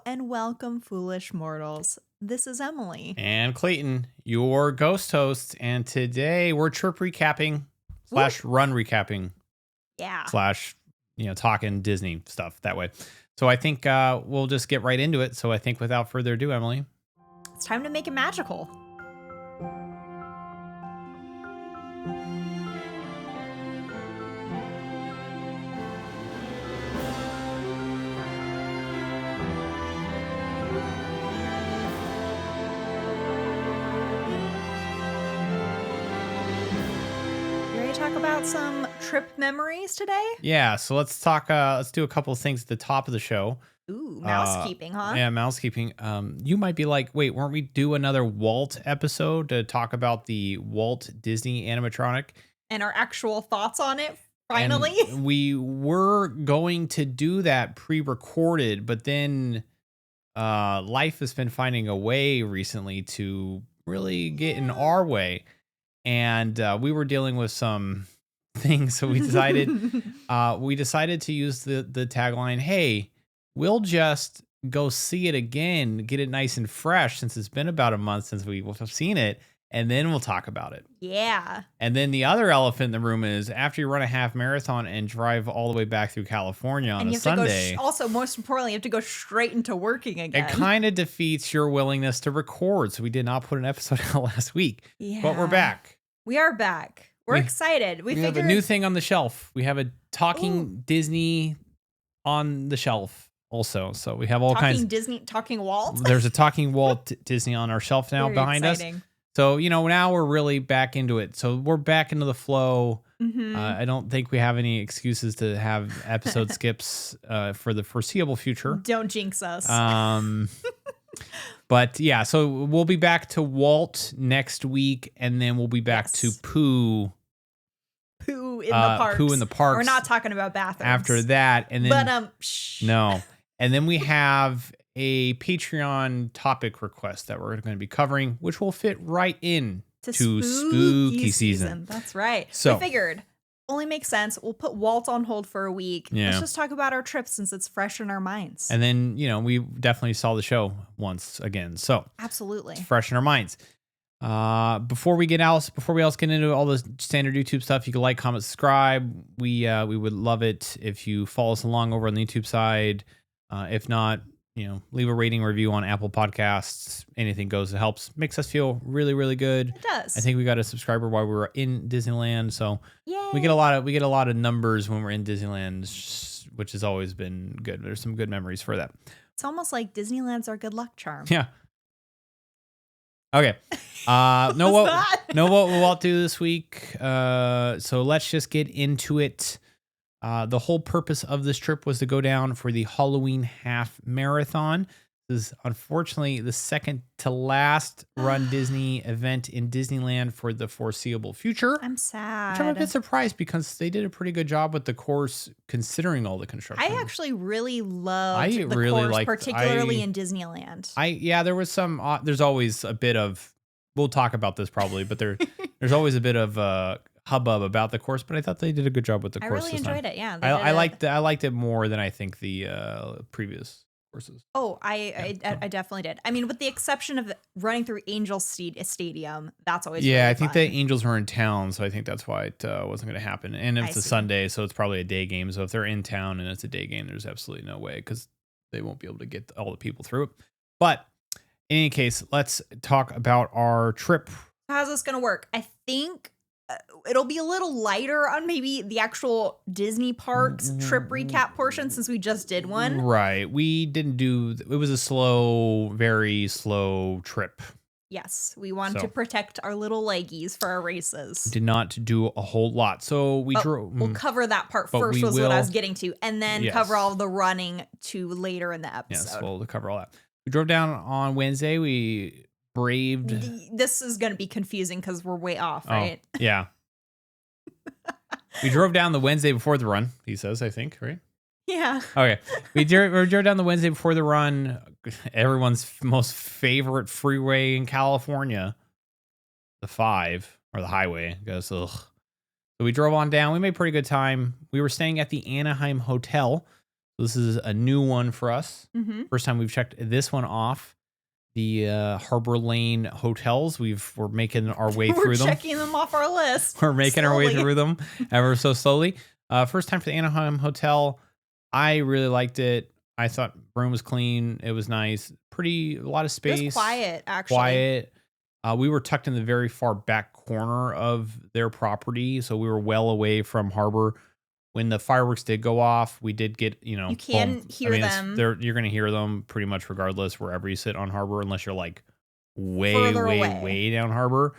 and welcome, foolish mortals. This is Emily. And Clayton, your ghost host. And today we're trip recapping / run recapping / talking Disney stuff that way. So I think we'll just get right into it. So I think without further ado, Emily, it's time to make it magical. Talk about some trip memories today? Yeah, so let's talk. Let's do a couple of things at the top of the show. Ooh, mousekeeping, huh? Yeah, mousekeeping. You might be like, wait, weren't we do another Walt episode to talk about the Walt Disney animatronic and our actual thoughts on it? Finally, and we were going to do that pre-recorded, but then life has been finding a way recently to really get in our way. And we were dealing with some things, so we decided to use the tagline, "Hey, we'll just go see it again, get it nice and fresh, since it's been about a month since we've seen it, and then we'll talk about it." Yeah. And then the other elephant in the room is after you run a half marathon and drive all the way back through California on a Sunday. Also, most importantly, you have to go straight into working again. It kind of defeats your willingness to record. So we did not put an episode out last week. Yeah. But we're back. We are back. We're excited. We have a new thing on the shelf. We have a talking Disney on the shelf also. So we have all kinds. Talking Walt. There's a talking Walt Disney on our shelf now behind us. So, now we're really back into it. So we're back into the flow. Mm-hmm. I don't think we have any excuses to have episode skips for the foreseeable future. Don't jinx us. But yeah, so we'll be back to Walt next week, and then we'll be back to Pooh. Pooh in the parks. Pooh in the parks. We're not talking about bathrooms. After that, and then no. And then we have a Patreon topic request that we're going to be covering, which will fit right in to spooky season. That's right. So we figured only makes sense. We'll put Walt on hold for a week. Yeah. Let's just talk about our trip since it's fresh in our minds. And then, we definitely saw the show once again. So absolutely, it's fresh in our minds. Before we else get into all the standard YouTube stuff, you can like, comment, subscribe. We would love it if you follow us along over on the YouTube side. If not, leave a rating review on Apple Podcasts. Anything goes. It helps. Makes us feel really, really good. It does. I think we got a subscriber while we were in Disneyland, so yay. we get a lot of numbers when we're in Disneyland, which has always been good. There's some good memories for that. It's almost like Disneyland's our good luck charm. Yeah. Okay. What we'll do this week. So let's just get into it. The whole purpose of this trip was to go down for the Halloween Half Marathon. This is unfortunately the second to last run Disney event in Disneyland for the foreseeable future. I'm sad. Which I'm a bit surprised because they did a pretty good job with the course considering all the construction. I actually really loved the course, particularly in Disneyland. There was some, there's always a bit of, we'll talk about this probably, but there's always a bit of hubbub about the course, but I thought they did a good job with the course. I really enjoyed it. Yeah, I liked it more than I think the previous courses. Oh, I definitely did. I mean, with the exception of running through Angel Stadium, that's always really I think fun. the Angels were in town, so I think that's why it wasn't going to happen. And it's a Sunday, so it's probably a day game. So if they're in town and it's a day game, there's absolutely no way because they won't be able to get all the people through it. But in any case, let's talk about our trip. How's this going to work? I think it'll be a little lighter on maybe the actual Disney parks trip recap portion since we just did one. Right. We didn't it was a very slow trip. Yes. We wanted to protect our little leggies for our races. Did not do a whole lot. So we'll cover that part first was what I was getting to. And then cover all the running to later in the episode. Yes, we'll cover all that. We drove down on Wednesday. We braved. This is going to be confusing because we're way off, right? Yeah. We drove down the Wednesday before the run, he says, I think, right? Yeah. Okay. We drove down the Wednesday before the run. Everyone's most favorite freeway in California, the 5 or the highway. Goes, ugh. So we drove on down. We made pretty good time. We were staying at the Anaheim Hotel. This is a new one for us. Mm-hmm. First time we've checked this one off. The Harbor Lane hotels. We're making our way through them. We're checking them off our list. We're making our way slowly. through them ever so slowly. First time for the Anaheim Hotel. I really liked it. I thought room was clean. It was nice. A lot of space. It was quiet, actually. Quiet. We were tucked in the very far back corner of their property, so we were well away from harbor. When the fireworks did go off, we did get, you can hear them. You're going to hear them pretty much regardless wherever you sit on harbor, unless you're like way down harbor.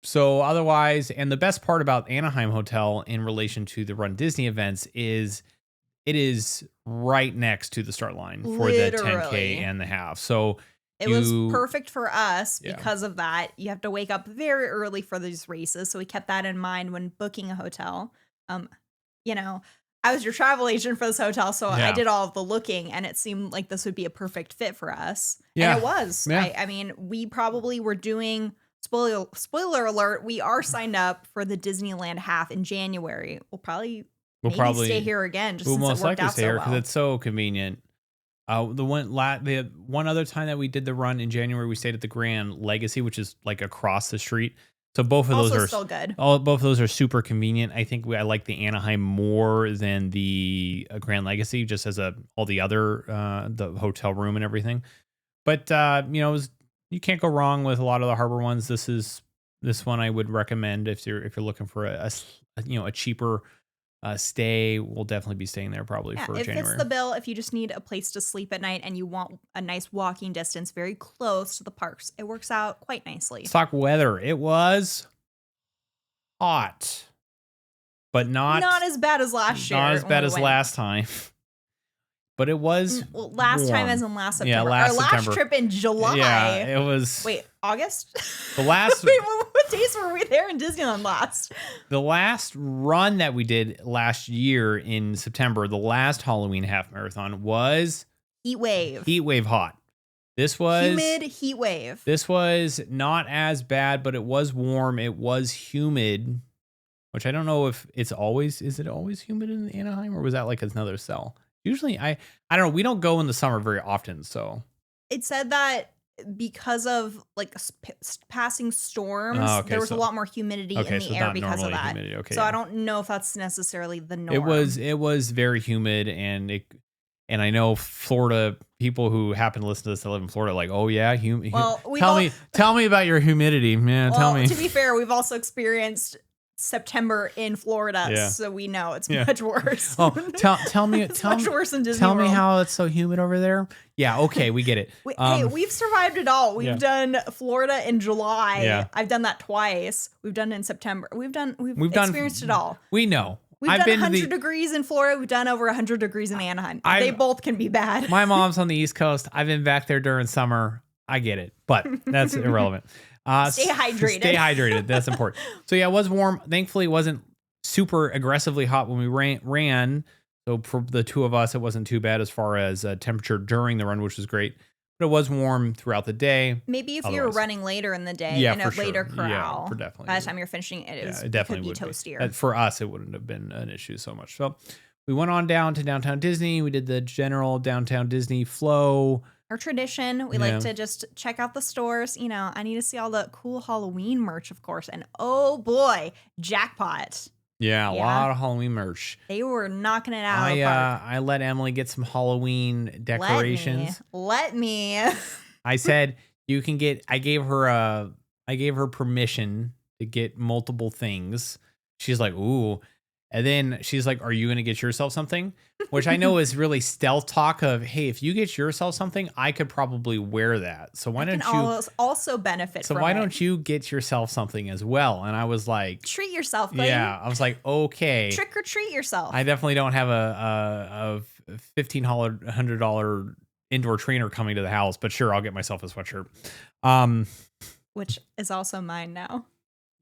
So otherwise, and the best part about Anaheim Hotel in relation to the Run Disney events is it is right next to the start line for the 10K and the half. So it was perfect for us because of that. You have to wake up very early for these races. So we kept that in mind when booking a hotel. I was your travel agent for this hotel, so I did all of the looking, and it seemed like this would be a perfect fit for us. Yeah. And it was. Yeah. I mean, we probably were doing, spoiler alert, we are signed up for the Disneyland half in January. We'll probably stay here again just since it worked out so well. Because it's so convenient. The one other time that we did the run in January, we stayed at the Grand Legacy, which is like across the street. So both of those are still good. Both of those are super convenient. I think I like the Anaheim more than the Grand Legacy, just as all the other the hotel room and everything. But you can't go wrong with a lot of the harbor ones. This one I would recommend if you're looking for a cheaper stay. We'll definitely be staying there probably for it January. It fits the bill if you just need a place to sleep at night and you want a nice walking distance very close to the parks. It works out quite nicely. Let's talk weather. It was hot, but not as bad as last year. Not as bad as last time. But it was last time as in last September. Yeah, Our last trip in July. Yeah, it was. Wait, August? The last. Wait, what days were we there in Disneyland last? The last run that we did last year in September, the last Halloween half marathon was heat wave. Heat wave hot. This was humid heat wave. This was not as bad, but it was warm. It was humid, which I don't know if it's always. Is it always humid in Anaheim, or was that like another cell? Usually, I don't know. We don't go in the summer very often, so. It said that because of like passing storms, there was a lot more humidity in the air because of that. Okay, so I don't know if that's necessarily the norm. It was very humid, and I know Florida people who happen to listen to this that live in Florida, like, oh yeah, well, tell me about your humidity, man. Well, tell me. To be fair, we've also experienced September in Florida, so we know it's much worse. Oh, tell me, it's much worse than Disney Tell World. me how it's so humid over there. Yeah, okay, we get it. Hey, we've survived it all. We've done Florida in July. Yeah. I've done that twice. We've done it in September. We've experienced it all. We know. We've done 100 degrees in Florida. We've done over 100 degrees in Anaheim. They both can be bad. My mom's on the East Coast. I've been back there during summer. I get it, but that's irrelevant. Stay hydrated. Stay hydrated. That's important. So yeah, it was warm. Thankfully, it wasn't super aggressively hot when we ran. So for the two of us, it wasn't too bad as far as temperature during the run, which was great. But it was warm throughout the day. Maybe if you're running later in the day in a later corral, definitely. By the time you're finishing it definitely could be toastier. For us, it wouldn't have been an issue so much. So we went on down to downtown Disney. We did the general downtown Disney flow. Our tradition. We like to just check out the stores. I need to see all the cool Halloween merch, of course. And oh boy, jackpot. Yeah, a lot of Halloween merch. They were knocking it out of the park. I let Emily get some Halloween decorations. Let me. I said you can get. I gave her permission to get multiple things. She's like, ooh. And then she's like, are you going to get yourself something? Which I know is really stealth talk of, hey, if you get yourself something, I could probably wear that. So why don't you also benefit from it? So why don't you get yourself something as well? And I was like, treat yourself, buddy. Yeah, I was like, okay. Trick or treat yourself. I definitely don't have a $1,500 indoor trainer coming to the house, but sure, I'll get myself a sweatshirt. Which is also mine now.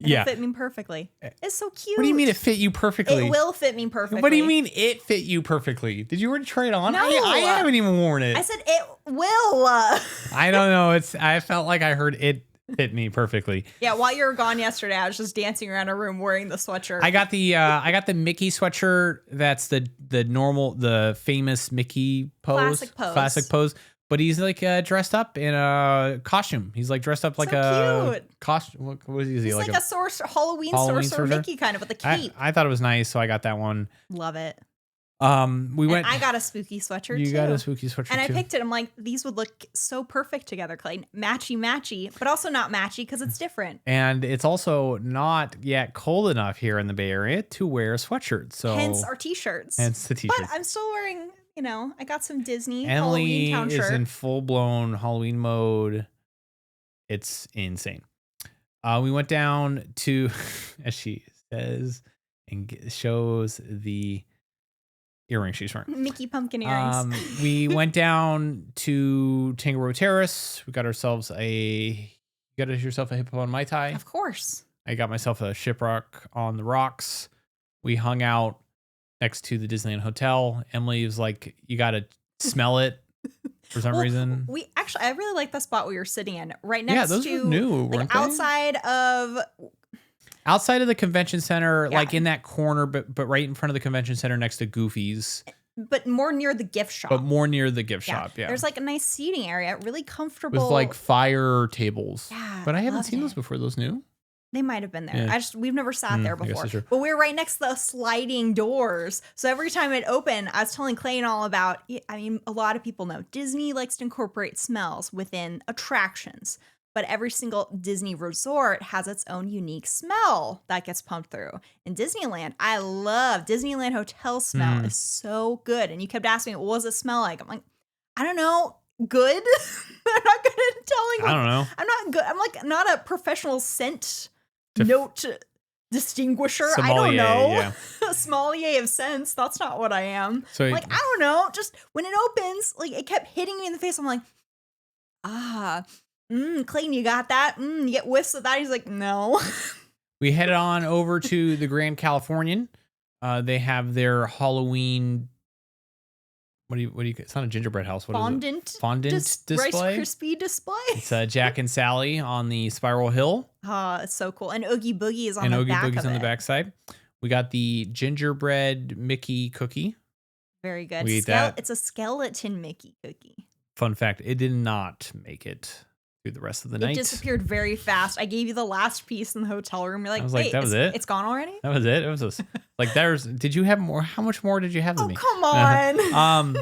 It'll fit me perfectly. It's so cute. What do you mean it fit you perfectly? It will fit me perfectly. What do you mean it fit you perfectly? Did you already try it on? No. I haven't even worn it. I said it will. I don't know. I felt like I heard it Fit me perfectly. Yeah, while you were gone yesterday, I was just dancing around a room wearing the sweatshirt. I got the Mickey sweatshirt. That's the famous Mickey pose. Classic pose. But he's like dressed up in a costume. He's like dressed up like a costume. What is he? He's like a Halloween sorcerer Mickey kind of with a cape. I thought it was nice, so I got that one. Love it. I got a spooky sweatshirt too. You got a spooky sweatshirt and I picked it. I'm like, these would look so perfect together, Clayton. Matchy, but also not matchy because it's different. And it's also not yet cold enough here in the Bay Area to wear sweatshirts. So hence our t-shirts. Hence the t-shirts. But I'm still wearing, I got some Disney Emily Halloween town shirt. is in full-blown Halloween mode. It's insane. We went down to, as she says, and shows the earrings she's wearing. Mickey pumpkin earrings. We went down to Tangaroa Terrace. We got yourself a hippo on Mai Tai. Of course. I got myself a shipwreck on the rocks. We hung out next to the Disneyland Hotel. Emily was like, you got to smell it for some reason. I really like the spot we were sitting in right next those to were new, weren't they? Outside of the convention center, like in that corner, but right in front of the convention center next to Goofy's. But more near the gift shop. shop, yeah. There's like a nice seating area, really comfortable. With like fire tables. Yeah, but I haven't seen those before. Those new? They might have been there. Yeah. We've never sat there before. But we were right next to the sliding doors. So every time it opened, I was telling Clayton all about, a lot of people know Disney likes to incorporate smells within attractions. But every single Disney resort has its own unique smell that gets pumped through. In Disneyland, I love Disneyland hotel smell. It's so good. And you kept asking me, what does it smell like? I'm like, I don't know. Good. I'm not good at telling. I don't know. I'm not good. I'm like not a professional scent note distinguisher. Sommelier, I don't know. Yeah. A sommelier of scents. That's not what I am. So I don't know. Just when it opens, like it kept hitting me in the face. I'm like, Clayton, you got that? You get whiffs of that? He's like, no. We headed on over to the Grand Californian. They have their Halloween. What do you? It's not a gingerbread house. What fondant, is it? Fondant display. Rice Krispie display. It's Jack and Sally on the Spiral Hill. It's so cool. And Oogie Boogie is on the back of it. On the backside. We got the gingerbread Mickey cookie. Very good. We ate that. It's a skeleton Mickey cookie. Fun fact: it did not make it through the rest of the night. It disappeared very fast. I gave you the last piece in the hotel room. You're like, I was like, that was it? It's gone already? That was it? It was like, did you have more? How much more did you have than me? Come on.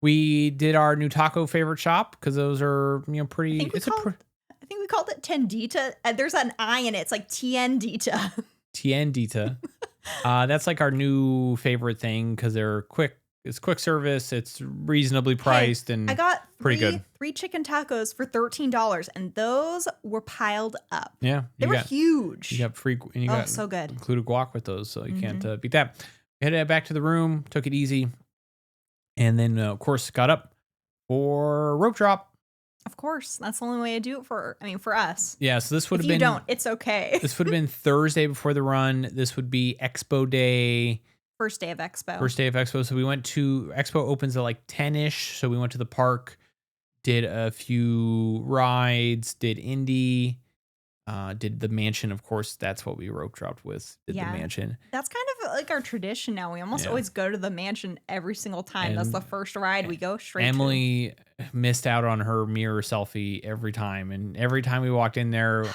We did our new taco favorite shop because those are, pretty. I think we called it Tendita. There's an I in it. It's like Tiendita. Tiendita. That's like our new favorite thing because they're quick. It's quick service. It's reasonably priced, and I got pretty good. 3 chicken tacos for $13, and those were piled up. Yeah, they were huge. You got free, and you got so good. Included guac with those, so you can't beat that. We headed back to the room, took it easy, and then of course got up for rope drop. Of course, that's the only way to do it for us. Yeah, so this would have been. If you don't, it's okay. This would have been Thursday before the run. This would be Expo Day. First day of Expo. So we went to Expo opens at like 10ish. So we went to the park, did a few rides, did Indy, did the mansion. Of course, that's what we rope dropped with. Did the mansion. That's kind of like our tradition now. We almost always go to the mansion every single time. And that's the first ride we go straight Emily missed out on her mirror selfie every time. And every time we walked in there,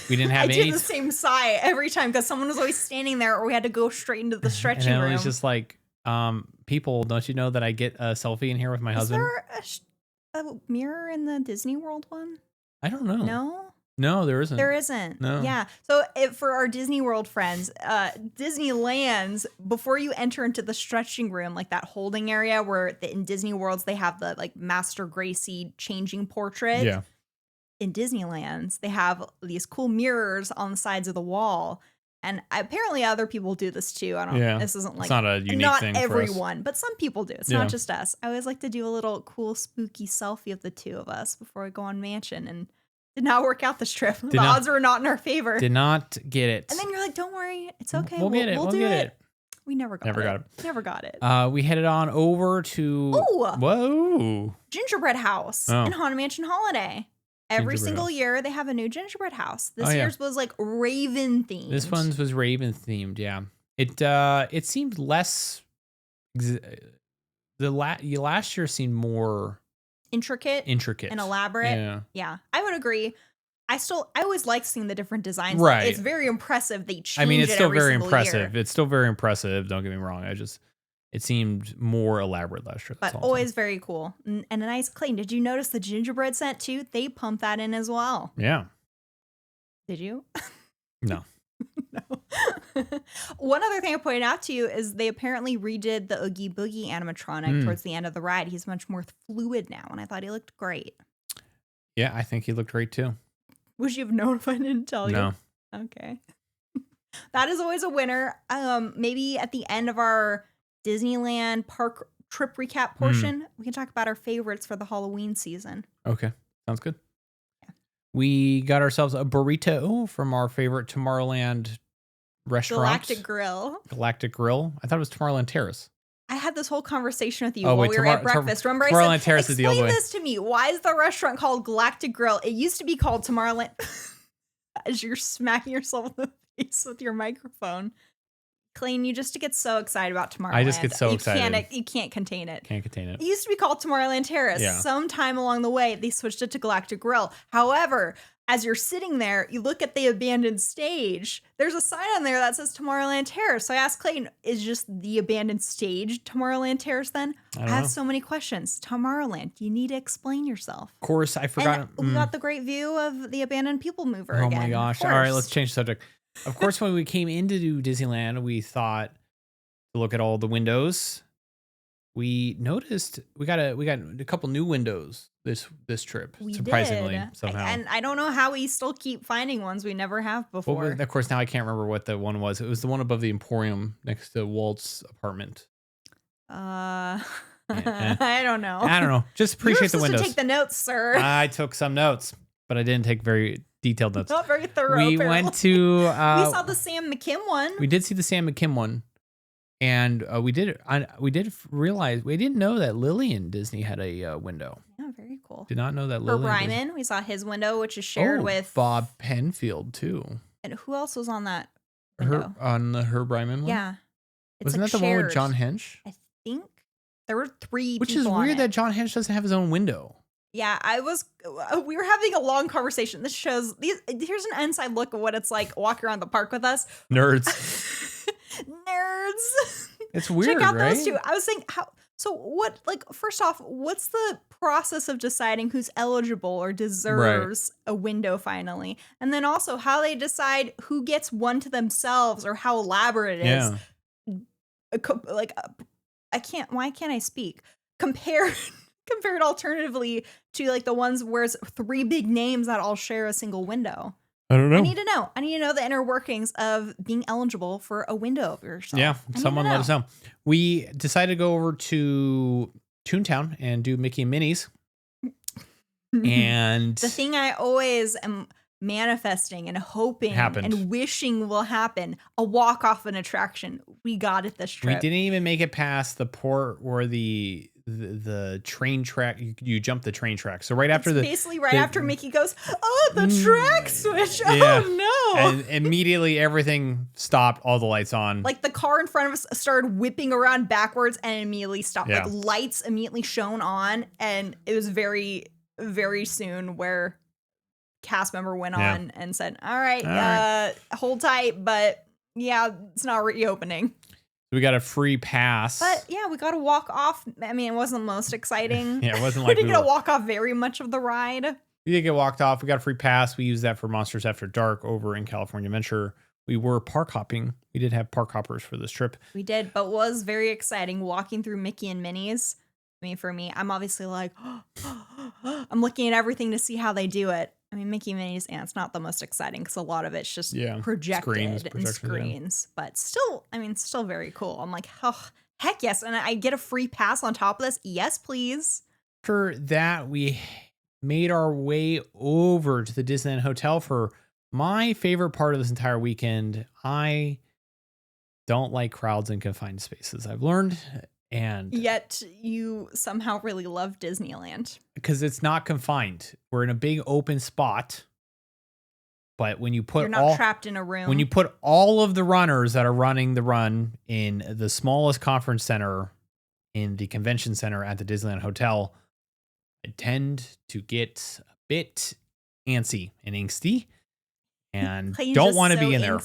we didn't have I did the same sigh every time because someone was always standing there, or we had to go straight into the stretching room. And Emily's just like, people, don't you know that I get a selfie in here with my husband? Is there a mirror in the Disney World one? I don't know. No? No, there isn't. There isn't. No. Yeah. So for our Disney World friends, Disneyland's, before you enter into the stretching room, like that holding area where in Disney Worlds, they have the like Master Gracie changing portrait. Yeah. In Disneyland's, they have these cool mirrors on the sides of the wall. And apparently other people do this too. This isn't like, it's not a unique thing not for us. everyone, but some people do. It's not just us. I always like to do a little cool spooky selfie of the two of us before I go on mansion, and did not work out this trip. The odds were not in our favor. Did not get it. And then you're like, don't worry. It's okay. We'll get it. We'll get it. We never got it. Never got it. We headed on over to Whoa. Gingerbread House in Haunted Mansion Holiday. Every single year they have a new gingerbread house. This year's was like Raven themed. This one's was Raven themed. Yeah, it seemed less. Last year seemed more intricate and elaborate. Yeah, I would agree. I always like seeing the different designs. Right, it's very impressive. They change. I mean, it's still very impressive. Year. It's still very impressive. Don't get me wrong. It seemed more elaborate last year. But always very cool. And a nice clean. Did you notice the gingerbread scent too? They pumped that in as well. Yeah. Did you? No. No. One other thing I pointed out to you is they apparently redid the Oogie Boogie animatronic towards the end of the ride. He's much more fluid now, and I thought he looked great. Yeah, I think he looked great too. Would you have known if I didn't tell you? No. Okay. That is always a winner. Maybe at the end of our Disneyland park trip recap portion, we can talk about our favorites for the Halloween season. Okay. Sounds good. Yeah. We got ourselves a burrito from our favorite Tomorrowland restaurant. Galactic Grill. I thought it was Tomorrowland Terrace. I had this whole conversation with you while we were at breakfast. Remember, Tomorrowland Terrace is the old way. Explain this to me. Why is the restaurant called Galactic Grill? It used to be called Tomorrowland. As you're smacking yourself in the face with your microphone. Clayton, you just get so excited about Tomorrowland. I just get so excited. You can't contain it. Can't contain it. It used to be called Tomorrowland Terrace. Yeah. Sometime along the way, they switched it to Galactic Grill. However, as you're sitting there, you look at the abandoned stage. There's a sign on there that says Tomorrowland Terrace. So I asked Clayton, is just the abandoned stage Tomorrowland Terrace then? I have so many questions. Tomorrowland, you need to explain yourself. Of course, I forgot. And we got the great view of the abandoned People Mover again. Oh my gosh. All right, let's change the subject. Of course, when we came into Disneyland, we thought to look at all the windows. We noticed we got a couple new windows this trip. Surprisingly, somehow. And I don't know how we still keep finding ones we never have before. Well, of course, now I can't remember what the one was. It was the one above the Emporium next to Walt's apartment. I don't know. I don't know. Just appreciate the windows. To take the notes, sir. I took some notes, but I didn't take very detailed notes. Not very thorough. We went to. We saw the Sam McKim one. We did see the Sam McKim one, and we did realize we didn't know that Lillian Disney had a window. Yeah, very cool. Did not know that. For Ryman, we saw his window, which is shared with Bob Penfield too. And who else was on that window? On the Herb Ryman one? Yeah. Wasn't that the one with John Hench? I think there were 3 Which people is weird that John Hench doesn't have his own window. Yeah, we were having a long conversation. This shows, here's an inside look at what it's like walking around the park with us. Nerds. Nerds. It's weird, Check out right? those two. I was thinking, first off, what's the process of deciding who's eligible or deserves a window finally? And then also how they decide who gets one to themselves or how elaborate it is. Why can't I speak? Compared alternatively to like the ones where it's 3 big names that all share a single window. I don't know. I need to know the inner workings of being eligible for a window of yourself. Yeah, someone let us know. We decided to go over to Toontown and do Mickey and Minnie's. And the thing I always am manifesting and hoping and wishing will happen, a walk off an attraction. We got it this trip. We didn't even make it past the port where the train track, you jump the train track. So after Mickey goes, oh, the track switch. Yeah. Oh no. And immediately everything stopped, all the lights on. Like the car in front of us started whipping around backwards and immediately stopped. Yeah. Like lights immediately shone on, and it was very, very soon where cast member went on and said, all right, hold tight, but yeah, it's not reopening. We got a free pass. But yeah, we got to walk off. I mean, it wasn't the most exciting. Yeah, it wasn't like we didn't get to walk off very much of the ride. We did get walked off. We got a free pass. We used that for Monsters After Dark over in California Adventure. We were park hopping. We did have park hoppers for this trip. We did, but was very exciting walking through Mickey and Minnie's. I mean, for me, I'm obviously like, I'm looking at everything to see how they do it. I mean, Mickey and Minnie's, and it's not the most exciting because a lot of it's just projected and screens. Yeah. But still very cool. I'm like, oh, heck yes. And I get a free pass on top of this. Yes, please. After that, we made our way over to the Disneyland Hotel for my favorite part of this entire weekend. I don't like crowds in confined spaces. I've learned, And yet you somehow really love Disneyland. Because it's not confined. We're in a big open spot. But when you put You're not trapped in a room. When you put all of the runners that are running the run in the smallest conference center in the convention center at the Disneyland Hotel, I tend to get a bit antsy and angsty and don't want to be in there.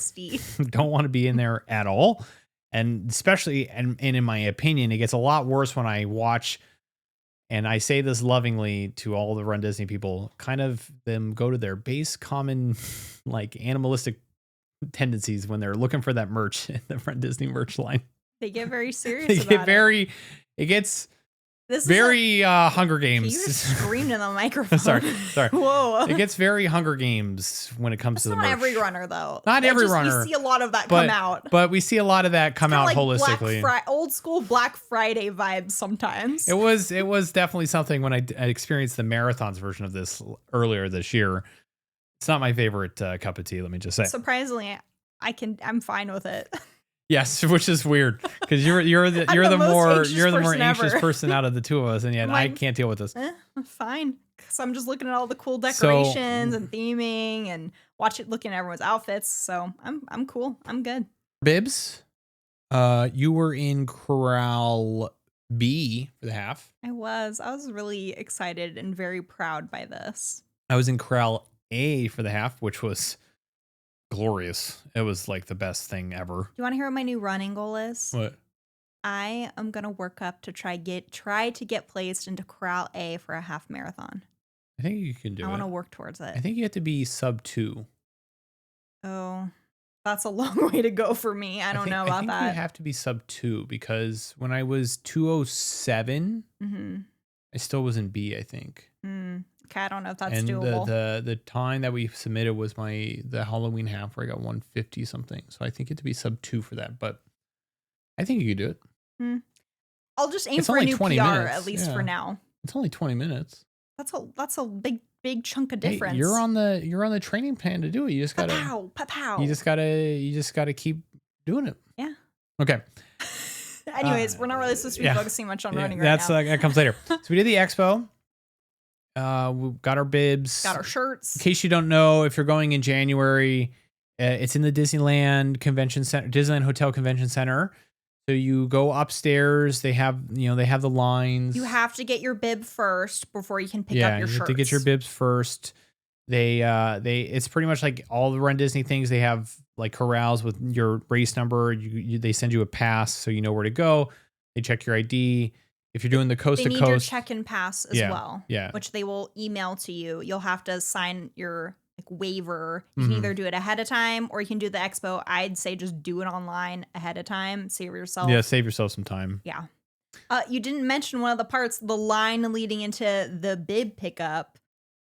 Don't want to be in there at all. And especially, and in my opinion, it gets a lot worse when I watch, and I say this lovingly to all the Run Disney people, kind of them go to their base common, like animalistic tendencies when they're looking for that merch in the Run Disney merch line. They get very serious They about get it. It gets very Hunger Games. You just screamed in the microphone. sorry. Whoa. It gets very Hunger Games when it comes to the merch. Not every runner, though. Not every runner. You see a lot of that come out. But we see a lot of that come out like holistically. Old school Black Friday vibes sometimes. It was definitely something when I experienced the marathons version of this earlier this year. It's not my favorite cup of tea, let me just say. Surprisingly, I'm fine with it. Yes, which is weird because you're the more anxious person out of the two of us, and yet I can't deal with this. I'm fine, because I'm just looking at all the cool decorations and theming and looking at everyone's outfits. So I'm cool. I'm good. Bibbs, you were in Corral B for the half. I was really excited and very proud by this. I was in Corral A for the half, which was glorious. It was like the best thing ever. Do you want to hear what my new running goal is? What? I am gonna work up to try to get placed into Corral A for a half marathon. I think you can do it. I want to work towards it. I think you have to be sub 2. Oh, that's a long way to go for me. I don't know about that. You have to be sub 2 because when I was 207, I still was in B, I think. Okay, I don't know if that's doable. And the time that we submitted was the Halloween half where I got 150 something. So I think you have to be sub 2 for that, but I think you could do it. I'll just aim for a new PR at least for now. It's only 20 minutes. That's a big chunk of difference. Hey, you're on the training plan to do it. You just gotta pow. You just gotta keep doing it. Yeah. Okay. Anyways, we're not really supposed to be focusing much on running right now. That comes later. So we did the expo. We got our bibs. Got our shirts. In case you don't know, if you're going in January, it's in the Disneyland Convention Center, Disneyland Hotel Convention Center. So you go upstairs. They have the lines. You have to get your bib first before you can pick up your shirts. You have to get your bibs first. It's pretty much like all the Run Disney things. They have like corrals with your race number. They send you a pass so you know where to go. They check your ID. If you're doing the coast to coast, they need your check-in pass as well. Yeah, which they will email to you. You'll have to sign your waiver. You can either do it ahead of time or you can do the expo. I'd say just do it online ahead of time. Save yourself some time. Yeah. You didn't mention one of the parts, the line leading into the bib pickup.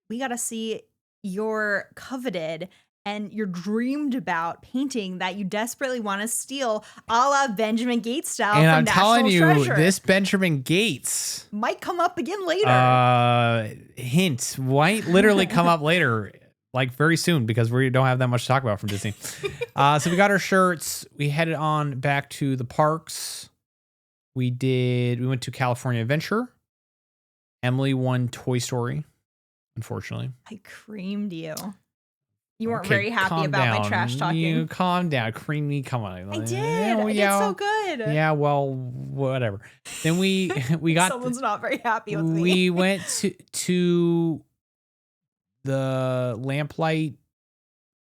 We got to see your coveted and your dreamed about painting that you desperately want to steal, a la Benjamin Gates style. And from I'm National telling you, Treasure. This Benjamin Gates might come up again later. Hint might literally come up later, like very soon, because we don't have that much to talk about from Disney. So we got our shirts. We headed on back to the parks. We went to California Adventure. Emily won Toy Story, unfortunately. I creamed you. You weren't very happy about my trash talking. You calm down. Creamy, come on. I did. I did so good. Yeah, well, whatever. Then we got... Someone's not very happy with me. We went to the Lamplight,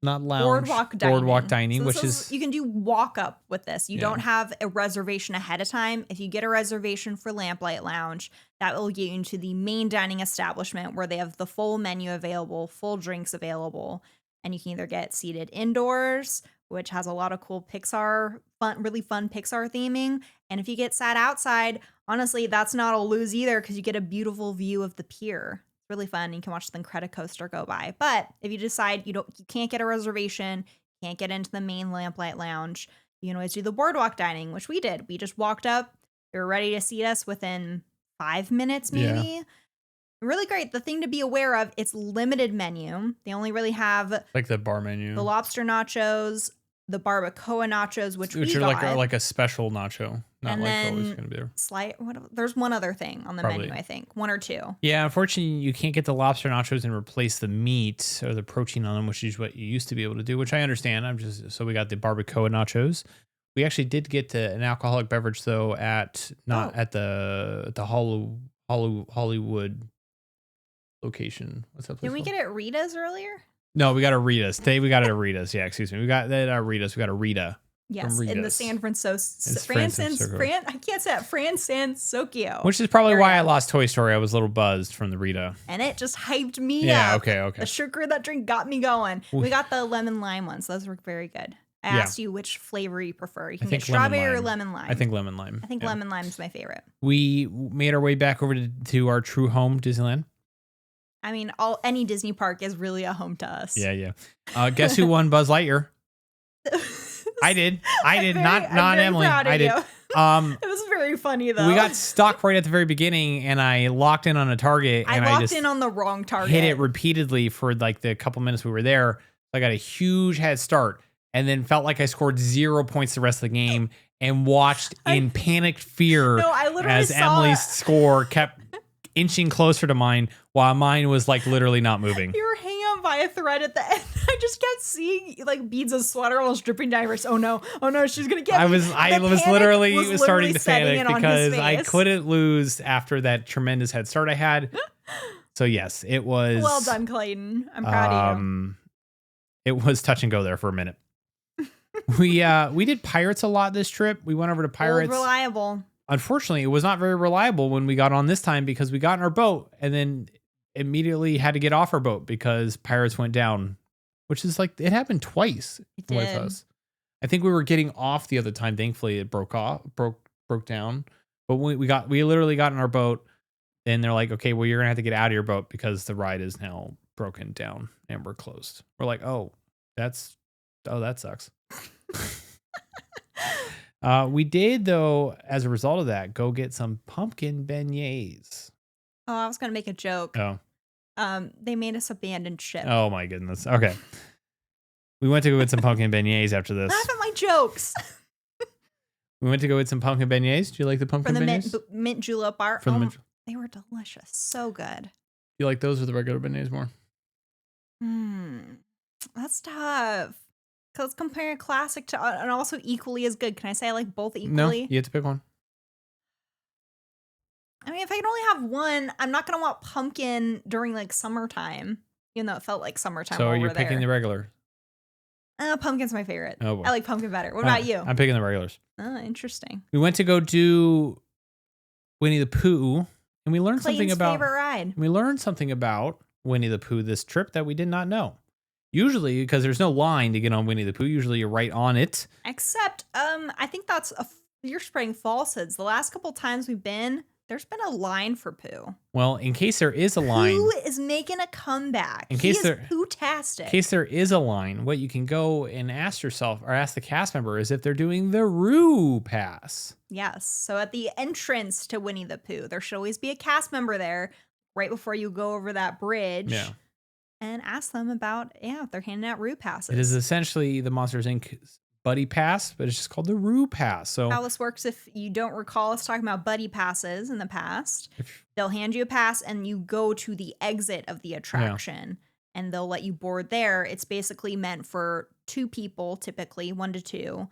not lounge. Boardwalk dining, so which is... You can do walk up with this. You don't have a reservation ahead of time. If you get a reservation for Lamplight Lounge, that will get you into the main dining establishment where they have the full menu available, full drinks available. And you can either get seated indoors, which has a lot of cool really fun Pixar theming. And if you get sat outside, honestly, that's not a lose either because you get a beautiful view of the pier. It's really fun. You can watch the Incredicoaster go by. But if you decide you can't get a reservation, can't get into the main Lamplight Lounge, you can always do the boardwalk dining, which we did. We just walked up. They were ready to seat us within 5 minutes, maybe. Yeah. Really great. The thing to be aware of, it's limited menu. They only really have like the bar menu, the lobster nachos, the barbacoa nachos, which we are got. like a special nacho, not and like always going to be there. There's one other thing on the menu, I think. One or two. Yeah, unfortunately, you can't get the lobster nachos and replace the meat or the protein on them, which is what you used to be able to do, which I understand. So we got the barbacoa nachos. We actually did get an alcoholic beverage though at the Hollywood location. What's that place? Did we get it at Rita's earlier? No, we got a Rita's. Today we got it at Rita's. Yeah, excuse me. We got that at Rita's. We got a Rita. Yes, in the San Francisco. I can't say that. Francisco. Which is probably why I lost Toy Story. I was a little buzzed from the Rita. And it just hyped me up. Yeah, okay. The sugar of that drink got me going. We got the lemon lime ones. Those were very good. I asked you which flavor you prefer. You can get strawberry or lemon lime. I think lemon lime. I think lemon lime is my favorite. We made our way back over to our true home, Disneyland. I mean, any Disney park is really a home to us. Yeah. Guess who won Buzz Lightyear? I did. Not Emily. I did. It was very funny though. We got stuck right at the very beginning, and I locked in on a target. I locked in on the wrong target. Hit it repeatedly for like the couple minutes we were there. I got a huge head start, and then felt like I scored 0 points the rest of the game, and watched in panicked fear as Emily's score kept inching closer to mine, while mine was like literally not moving. You were hanging on by a thread at the end. I just kept seeing like beads of sweater almost dripping down her wrist. Oh no, she's gonna get me. I was literally starting to panic because I couldn't lose after that tremendous head start I had. So yes, it was well done, Clayton. I'm proud of you. It was touch and go there for a minute. We did Pirates a lot this trip. We went over to Pirates. Old reliable. Unfortunately, it was not very reliable when we got on this time because we got in our boat and then immediately had to get off our boat because Pirates went down, which is like, it happened twice with us. I think we were getting off the other time. Thankfully, it broke down. But we literally got in our boat and they're like, okay, well, you're gonna have to get out of your boat because the ride is now broken down and we're closed. We're like, that sucks. We did, though, as a result of that, go get some pumpkin beignets. Oh, I was going to make a joke. Oh. They made us abandon ship. Oh, my goodness. Okay. We went to go get some pumpkin beignets after this. Laugh at my jokes. We went to go get some pumpkin beignets. Do you like the pumpkin beignets? From the mint julep bar. They were delicious. So good. You like those or the regular beignets more? That's tough. Because comparing classic to and also equally as good. Can I say I like both equally? No, you have to pick one. I mean, if I can only have one, I'm not going to want pumpkin during like summertime, even though it felt like summertime. So you're picking the regular? Pumpkin's my favorite. Oh, boy. I like pumpkin better. What about you? I'm picking the regulars. Oh, interesting. We went to go do Winnie the Pooh, and we learned Clayton's something about favorite ride. We learned something about Winnie the Pooh this trip that we did not know. Usually, because there's no line to get on Winnie the Pooh, usually you're right on it. Except, I think you're spreading falsehoods. The last couple times we've been, there's been a line for Pooh. Well, in case there is a line. Pooh is making a comeback. He is Pooh-tastic. In case there is a line, what you can go and ask yourself or ask the cast member is if they're doing the Roo Pass. Yes. So at the entrance to Winnie the Pooh, there should always be a cast member there right before you go over that bridge. Yeah. And ask them about, if they're handing out Roo Passes. It is essentially the Monsters, Inc. Buddy Pass, but it's just called the Roo Pass. So how this works, if you don't recall us talking about Buddy Passes in the past, they'll hand you a pass and you go to the exit of the attraction and they'll let you board there. It's basically meant for 2 people, typically 1 to 2.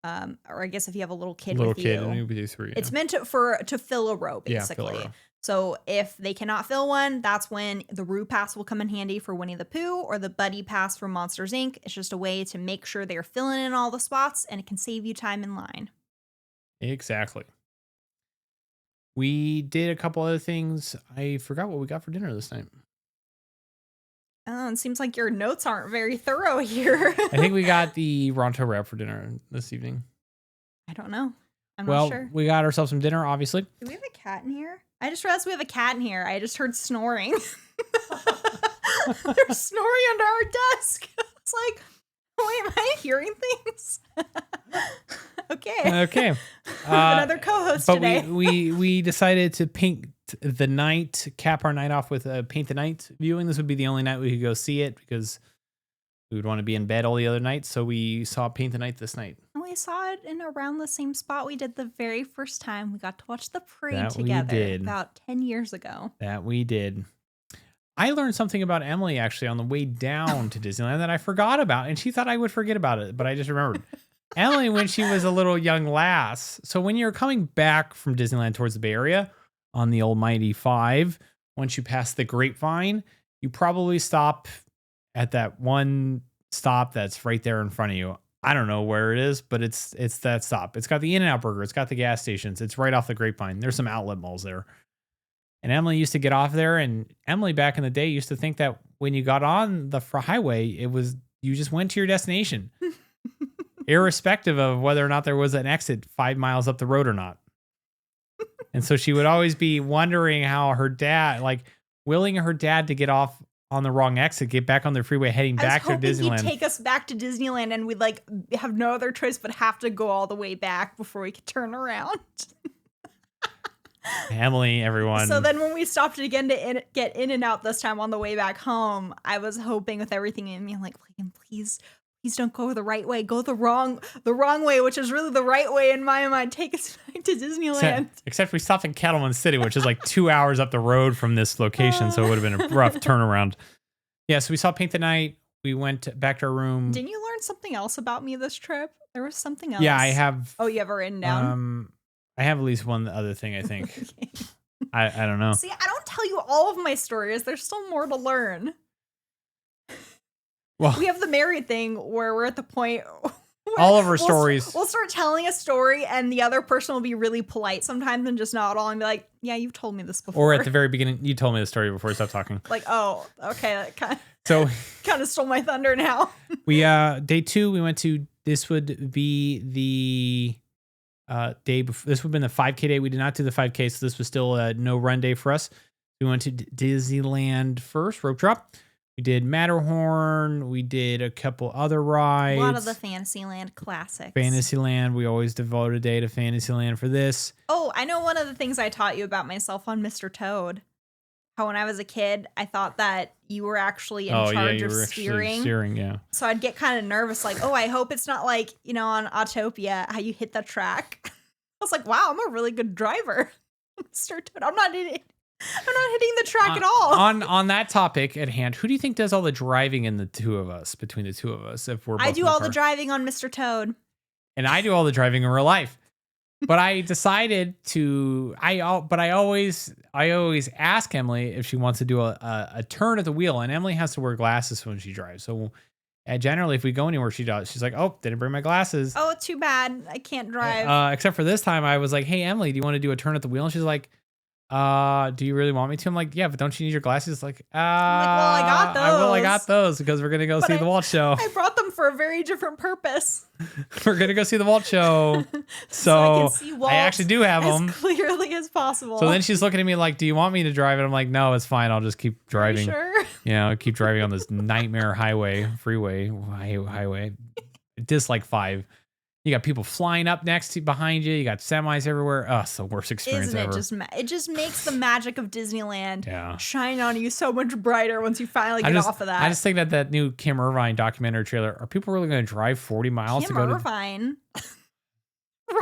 Or I guess if you have a little kid with you. And you would do 3. It's meant to fill a row, basically. Yeah, fill a row. So if they cannot fill one, that's when the Roo Pass will come in handy for Winnie the Pooh or the Buddy Pass for Monsters, Inc. It's just a way to make sure they're filling in all the spots and it can save you time in line. Exactly. We did a couple other things. I forgot what we got for dinner this night. Oh, it seems like your notes aren't very thorough here. I think we got the Ronto wrap for dinner this evening. I don't know. I'm not sure. We got ourselves some dinner, obviously. Do we have a cat in here? I just realized we have a cat in here. I just heard snoring. They're snoring under our desk. It's like, wait, am I hearing things? Okay. Another co-host today. But we decided to cap our night off with a paint the night viewing. This would be the only night we could go see it because we would want to be in bed all the other nights. So we saw Paint the Night this night. And we saw it in around the same spot we did the very first time. We got to watch the parade That we together did. about 10 years ago. That we did. I learned something about Emily actually on the way down to Disneyland that I forgot about, and she thought I would forget about it, but I just remembered. Emily, when she was a little young lass, so when you're coming back from Disneyland towards the Bay Area on the almighty 5, once you pass the Grapevine, you probably stop at that one stop that's right there in front of you. I don't know where it is, but it's that stop. It's got the In-N-Out Burger. It's got the gas stations. It's right off the Grapevine. There's some outlet malls there. And Emily used to get off there, and Emily back in the day used to think that when you got on the highway, you just went to your destination, irrespective of whether or not there was an exit 5 miles up the road or not. And so she would always be wondering how her dad, like willing her dad to get off on the wrong exit, get back on the freeway, heading back to Disneyland. He'd take us back to Disneyland, and we'd like have no other choice but have to go all the way back before we could turn around. Emily, everyone. So then when we stopped again to get in and out this time on the way back home, I was hoping with everything in me, like, please don't go the right way. Go the wrong way, which is really the right way in my mind. Take us back to Disneyland. Except we stopped in Cattleman City, which is like 2 hours up the road from this location. So it would have been a rough turnaround. Yeah, so we saw Paint the Night. We went back to our room. Didn't you learn something else about me this trip? There was something else. Yeah, I have. Oh, you have it written down? I have at least one other thing, I think. Okay. I don't know. See, I don't tell you all of my stories. There's still more to learn. Well, we have the married thing where we're at the point all of our stories. We'll start telling a story, and the other person will be really polite sometimes and just nod all and be like, yeah, you've told me this before. Or at the very beginning, you told me the story before you stopped talking. Like, oh, okay. That kind of stole my thunder now. We day 2, we went to, this would be the day before. This would have been the 5K day. We did not do the 5K, so this was still a no run day for us. We went to Disneyland first, rope drop. We did Matterhorn. We did a couple other rides. A lot of the Fantasyland classics. Fantasyland. We always devote a day to Fantasyland for this. Oh, I know one of the things I taught you about myself on Mr. Toad. How when I was a kid, I thought that you were actually in charge of steering. Yeah. So I'd get kind of nervous, like, oh, I hope it's not like, on Autopia, how you hit the track. I was like, wow, I'm a really good driver. Mr. Toad. I'm not hitting the track at all. On that topic at hand, who do you think does all the driving in between the two of us? If we're both I do all the driving on Mr. Toad. And I do all the driving in real life. But I decided to. I always ask Emily if she wants to do a turn at the wheel, and Emily has to wear glasses when she drives. So generally, if we go anywhere, she does. She's like, "Oh, didn't bring my glasses." Oh, too bad. I can't drive. Except for this time, I was like, "Hey, Emily, do you want to do a turn at the wheel?" And she's like, do you really want me to? I'm like, yeah, but don't you need your glasses? Like, well, I got those. I got those because we're going to go see the Walt Show. I brought them for a very different purpose. We're going to go see the Walt Show. So I can see Walt I actually do have them. As clearly as possible. So then she's looking at me like, do you want me to drive it? I'm like, no, it's fine. I'll just keep driving. Are you sure? I'll keep driving on this nightmare freeway. Dislike 5. You got people flying up behind you. You got semis everywhere. Oh, it's the worst experience ever. It just makes the magic of Disneyland shine on you so much brighter once you finally get off of that. I just think that new Kim Irvine documentary trailer, are people really going to drive 40 miles to go to... Irvine?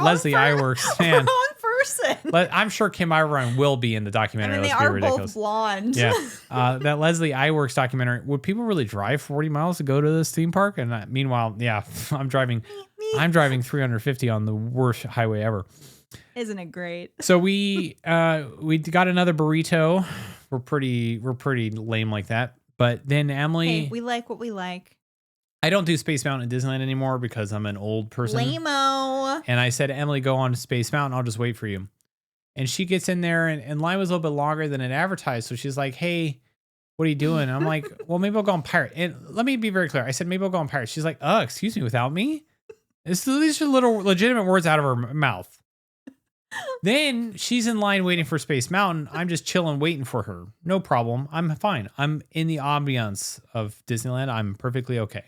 Leslie Iwerks. Man. Wrong person. I'm sure Kim Irvine will be in the documentary. I mean, they are both blonde. Yeah. That Leslie Iwerks documentary, would people really drive 40 miles to go to this theme park? And meanwhile, I'm driving 350 on the worst highway ever. Isn't it great? So we got another burrito. We're pretty lame like that. But then Emily, hey, we like what we like. I don't do Space Mountain at Disneyland anymore because I'm an old person. Lame-o. And I said, Emily, go on to Space Mountain. I'll just wait for you. And she gets in there, and line was a little bit longer than it advertised. So she's like, hey, what are you doing? And I'm like, well, maybe I'll go on Pirate. And let me be very clear. I said, maybe I'll go on Pirate. She's like, excuse me, without me? These are little legitimate words out of her mouth. Then she's in line waiting for Space Mountain. I'm just chilling, waiting for her. No problem. I'm fine. I'm in the ambiance of Disneyland. I'm perfectly okay.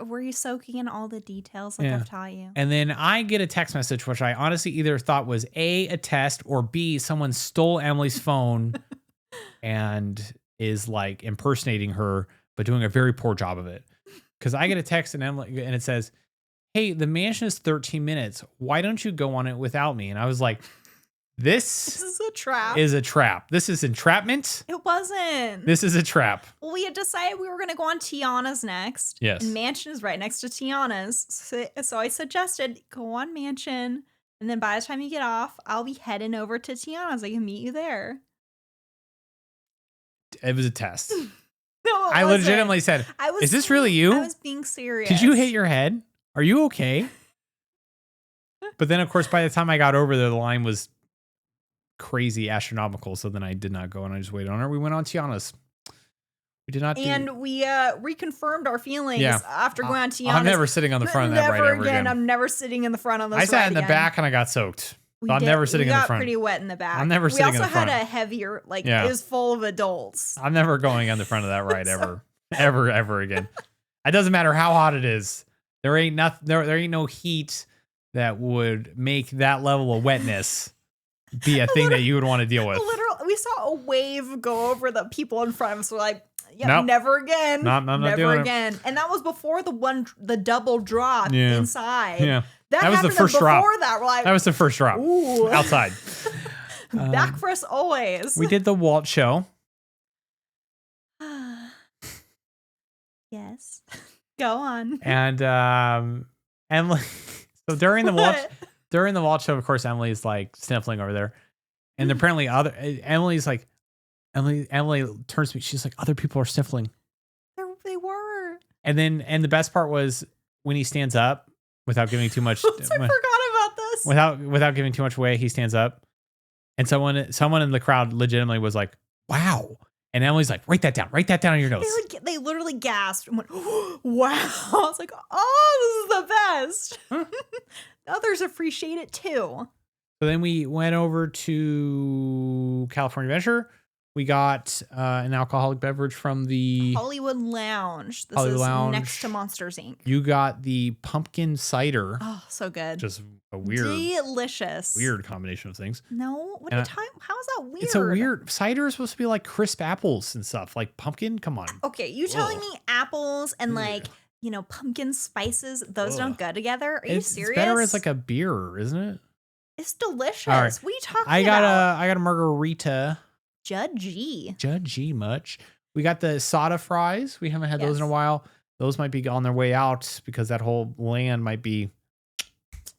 Were you soaking in all the details like I've taught you? And then I get a text message, which I honestly either thought was A, a test, or B, someone stole Emily's phone and is like impersonating her, but doing a very poor job of it. Because I get a text and it says, hey, the mansion is 13 minutes. Why don't you go on it without me? And I was like, this is a trap. Is a trap. This is entrapment. It wasn't. This is a trap. Well, we had decided we were going to go on Tiana's next. Yes. And Mansion is right next to Tiana's. So I suggested go on Mansion. And then by the time you get off, I'll be heading over to Tiana's. I can meet you there. It was a test. No, I legitimately said, is this really you? I was being serious. Did you hit your head? Are you okay? But then, of course, by the time I got over there, the line was crazy astronomical. So then I did not go and I just waited on her. We went on Tiana's. We did not and we reconfirmed our feelings after going on Tiana's. I'm never sitting on the front of that ride ever again. I'm never sitting in the front of this I sat in the again. back and I got soaked. So I'm never sitting in the front. We got pretty wet in the back. I'm never sitting in the front. We also had a heavier, it was full of adults. I'm never going on the front of that ride ever again. It doesn't matter how hot it is. There ain't no heat that would make that level of wetness be a thing that you would want to deal with. Literally, we saw a wave go over the people in front of us. We're like, nope. Never again. I'm not never doing again. it. And that was before the double drop inside. Yeah. That was the first drop. Before that, we're like, that was the first drop. Ooh. Outside. Back for us always. We did the Walt show. Yes. Go on. And Emily, so during the Walt show, of course, Emily's like sniffling over there. And apparently Emily's like, Emily turns to me. She's like, other people are sniffling. They were. And the best part was when he stands up without giving too much. I forgot about this. Without giving too much away, he stands up. And someone in the crowd legitimately was like, wow. And Emily's like, write that down on your notes. They literally gasped and went, wow. I was like, oh, this is the best. Huh? Others appreciate it too. So then we went over to California Adventure. We got an alcoholic beverage from the Hollywood Lounge. This Hollywood is Lounge. Next to Monsters, Inc. You got the pumpkin cider. Oh, so good. Just a delicious. Weird combination of things. No, what are you talking? How is that weird? It's a weird cider is supposed to be like crisp apples and stuff. Like pumpkin, come on. Okay, you telling me apples and pumpkin spices, those don't go together? Are you serious? It's better as like a beer, isn't it? It's delicious. All right. What are you talking I about? got a margarita. Judgy much. We got the soda fries. We haven't had those in a while. Those might be on their way out because that whole land might be.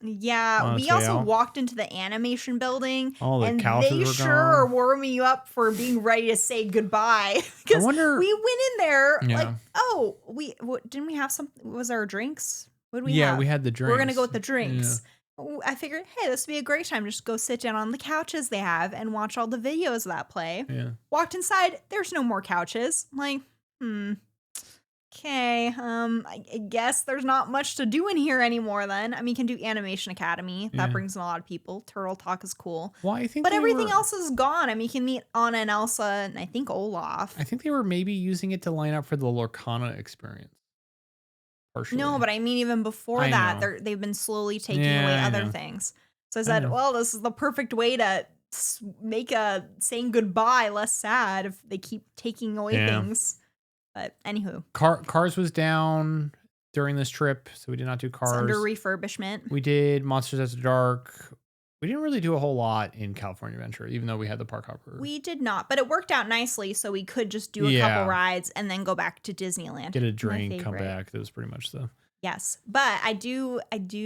Yeah, we also walked into the animation building, and they sure are warming you up for being ready to say goodbye. Because we went in there didn't we have some? Was our drinks? What did we have? Yeah, we had the drinks. We're gonna go with the drinks. Yeah. I figured, hey, this would be a great time. Just go sit down on the couches they have and watch all the videos that play. Yeah. Walked inside. There's no more couches. I'm like, okay. I guess there's not much to do in here anymore then. I mean, you can do Animation Academy. That brings in a lot of people. Turtle Talk is cool. Well, I think but everything else is gone. I mean, you can meet Anna and Elsa and I think Olaf. I think they were maybe using it to line up for the Lorcana experience. Partially. No, but I mean, even before that, they've been slowly taking away other things. So I said, well, this is the perfect way to make saying goodbye less sad if they keep taking away things. But anywho. Cars was down during this trip, so we did not do Cars. It's under refurbishment. We did Monsters After Dark. We didn't really do a whole lot in California Adventure, even though we had the park hopper. We did not, but it worked out nicely, so we could just do a couple rides and then go back to Disneyland. Get a drink, come back. That was pretty much the. Yes, but I do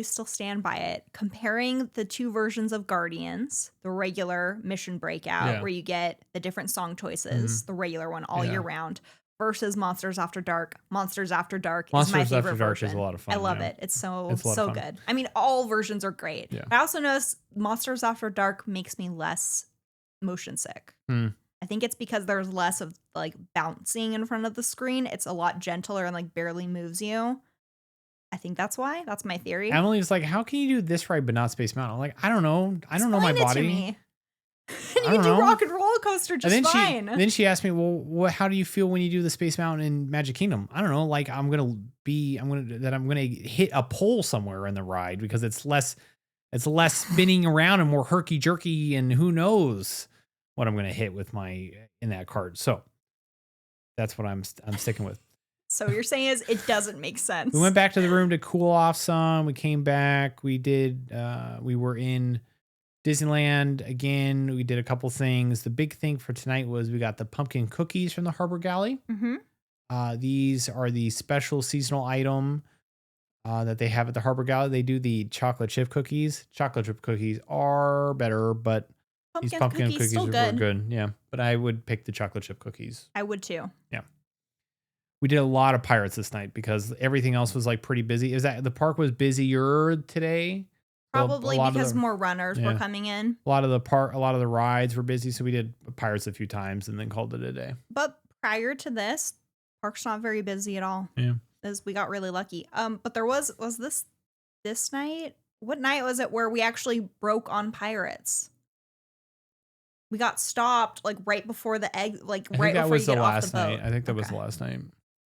still stand by it. Comparing the two versions of Guardians, the regular Mission Breakout, where you get the different song choices, the regular one all year round, versus Monsters After Dark. Monsters After Dark is my favorite After Dark version. Is a lot of fun. I love it. It's so fun. good. I mean, all versions are great. Yeah. I also notice Monsters After Dark makes me less motion sick. I think it's because there's less of like bouncing in front of the screen. It's a lot gentler and like barely moves you. I think that's why. That's my theory. Emily's like, how can you do this ride but not Space Mountain? I'm like, I don't know. I don't know my body. To me. You can do Rock and Roller Coaster just fine. Then she asked me, well, how do you feel when you do the Space Mountain in Magic Kingdom? I don't know. Like I'm gonna hit a pole somewhere in the ride because it's less spinning around and more herky jerky, and who knows what I'm gonna hit with in that cart. So that's what I'm sticking with. So you're saying is it doesn't make sense. We went back to the room to cool off some. We came back. We were in Disneyland again. We did a couple things. The big thing for tonight was we got the pumpkin cookies from the Harbor Galley. Mm-hmm. These are the special seasonal item that they have at the Harbor Galley. They do the chocolate chip cookies. Chocolate chip cookies are better, but these pumpkin cookies were good. Yeah, but I would pick the chocolate chip cookies. I would too. Yeah. We did a lot of Pirates this night because everything else was like pretty busy. Is that the park was busier today? Probably because more runners were coming in. A lot of the rides were busy, so we did Pirates a few times and then called it a day. But prior to this, park's not very busy at all. Yeah. As we got really lucky. But there was this night? What night was it where we actually broke on Pirates? We got stopped like right before the egg, like right before you get off the boat. I think that was the last night.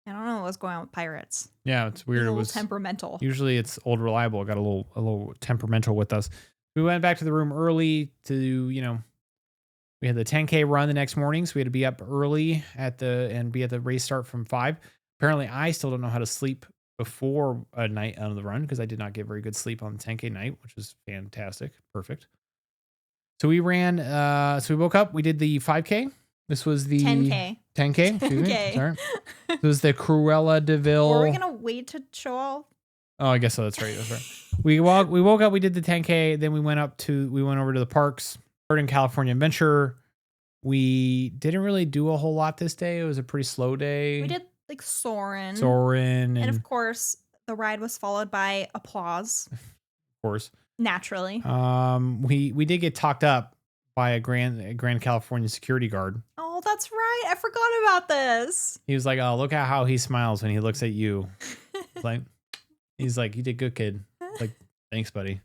I don't know what was going on with Pirates. Yeah, it's weird. It was temperamental. Usually it's old reliable. It got a little temperamental with us. We went back to the room early to, we had the 10K run the next morning, so we had to be up early and be at the race start from 5. Apparently, I still don't know how to sleep before a night on the run because I did not get very good sleep on the 10K night, which was fantastic. Perfect. So we ran, so we woke up, we did the 5K. This was the 10K. 10K? 10K. Sorry. This was the Cruella de Vil. Were we going to wait to show all? Oh, I guess so. That's right. We woke up, we did the 10K, then we went over to the parks, Southern California Adventure. We didn't really do a whole lot this day. It was a pretty slow day. We did like Soarin'. And of course, the ride was followed by applause. Of course. Naturally. We did get talked up by a Grand California security guard. Oh, that's right. I forgot about this. He was like, "Oh, look at how he smiles when he looks at you." He's like, "You did good, kid." Like, thanks, buddy.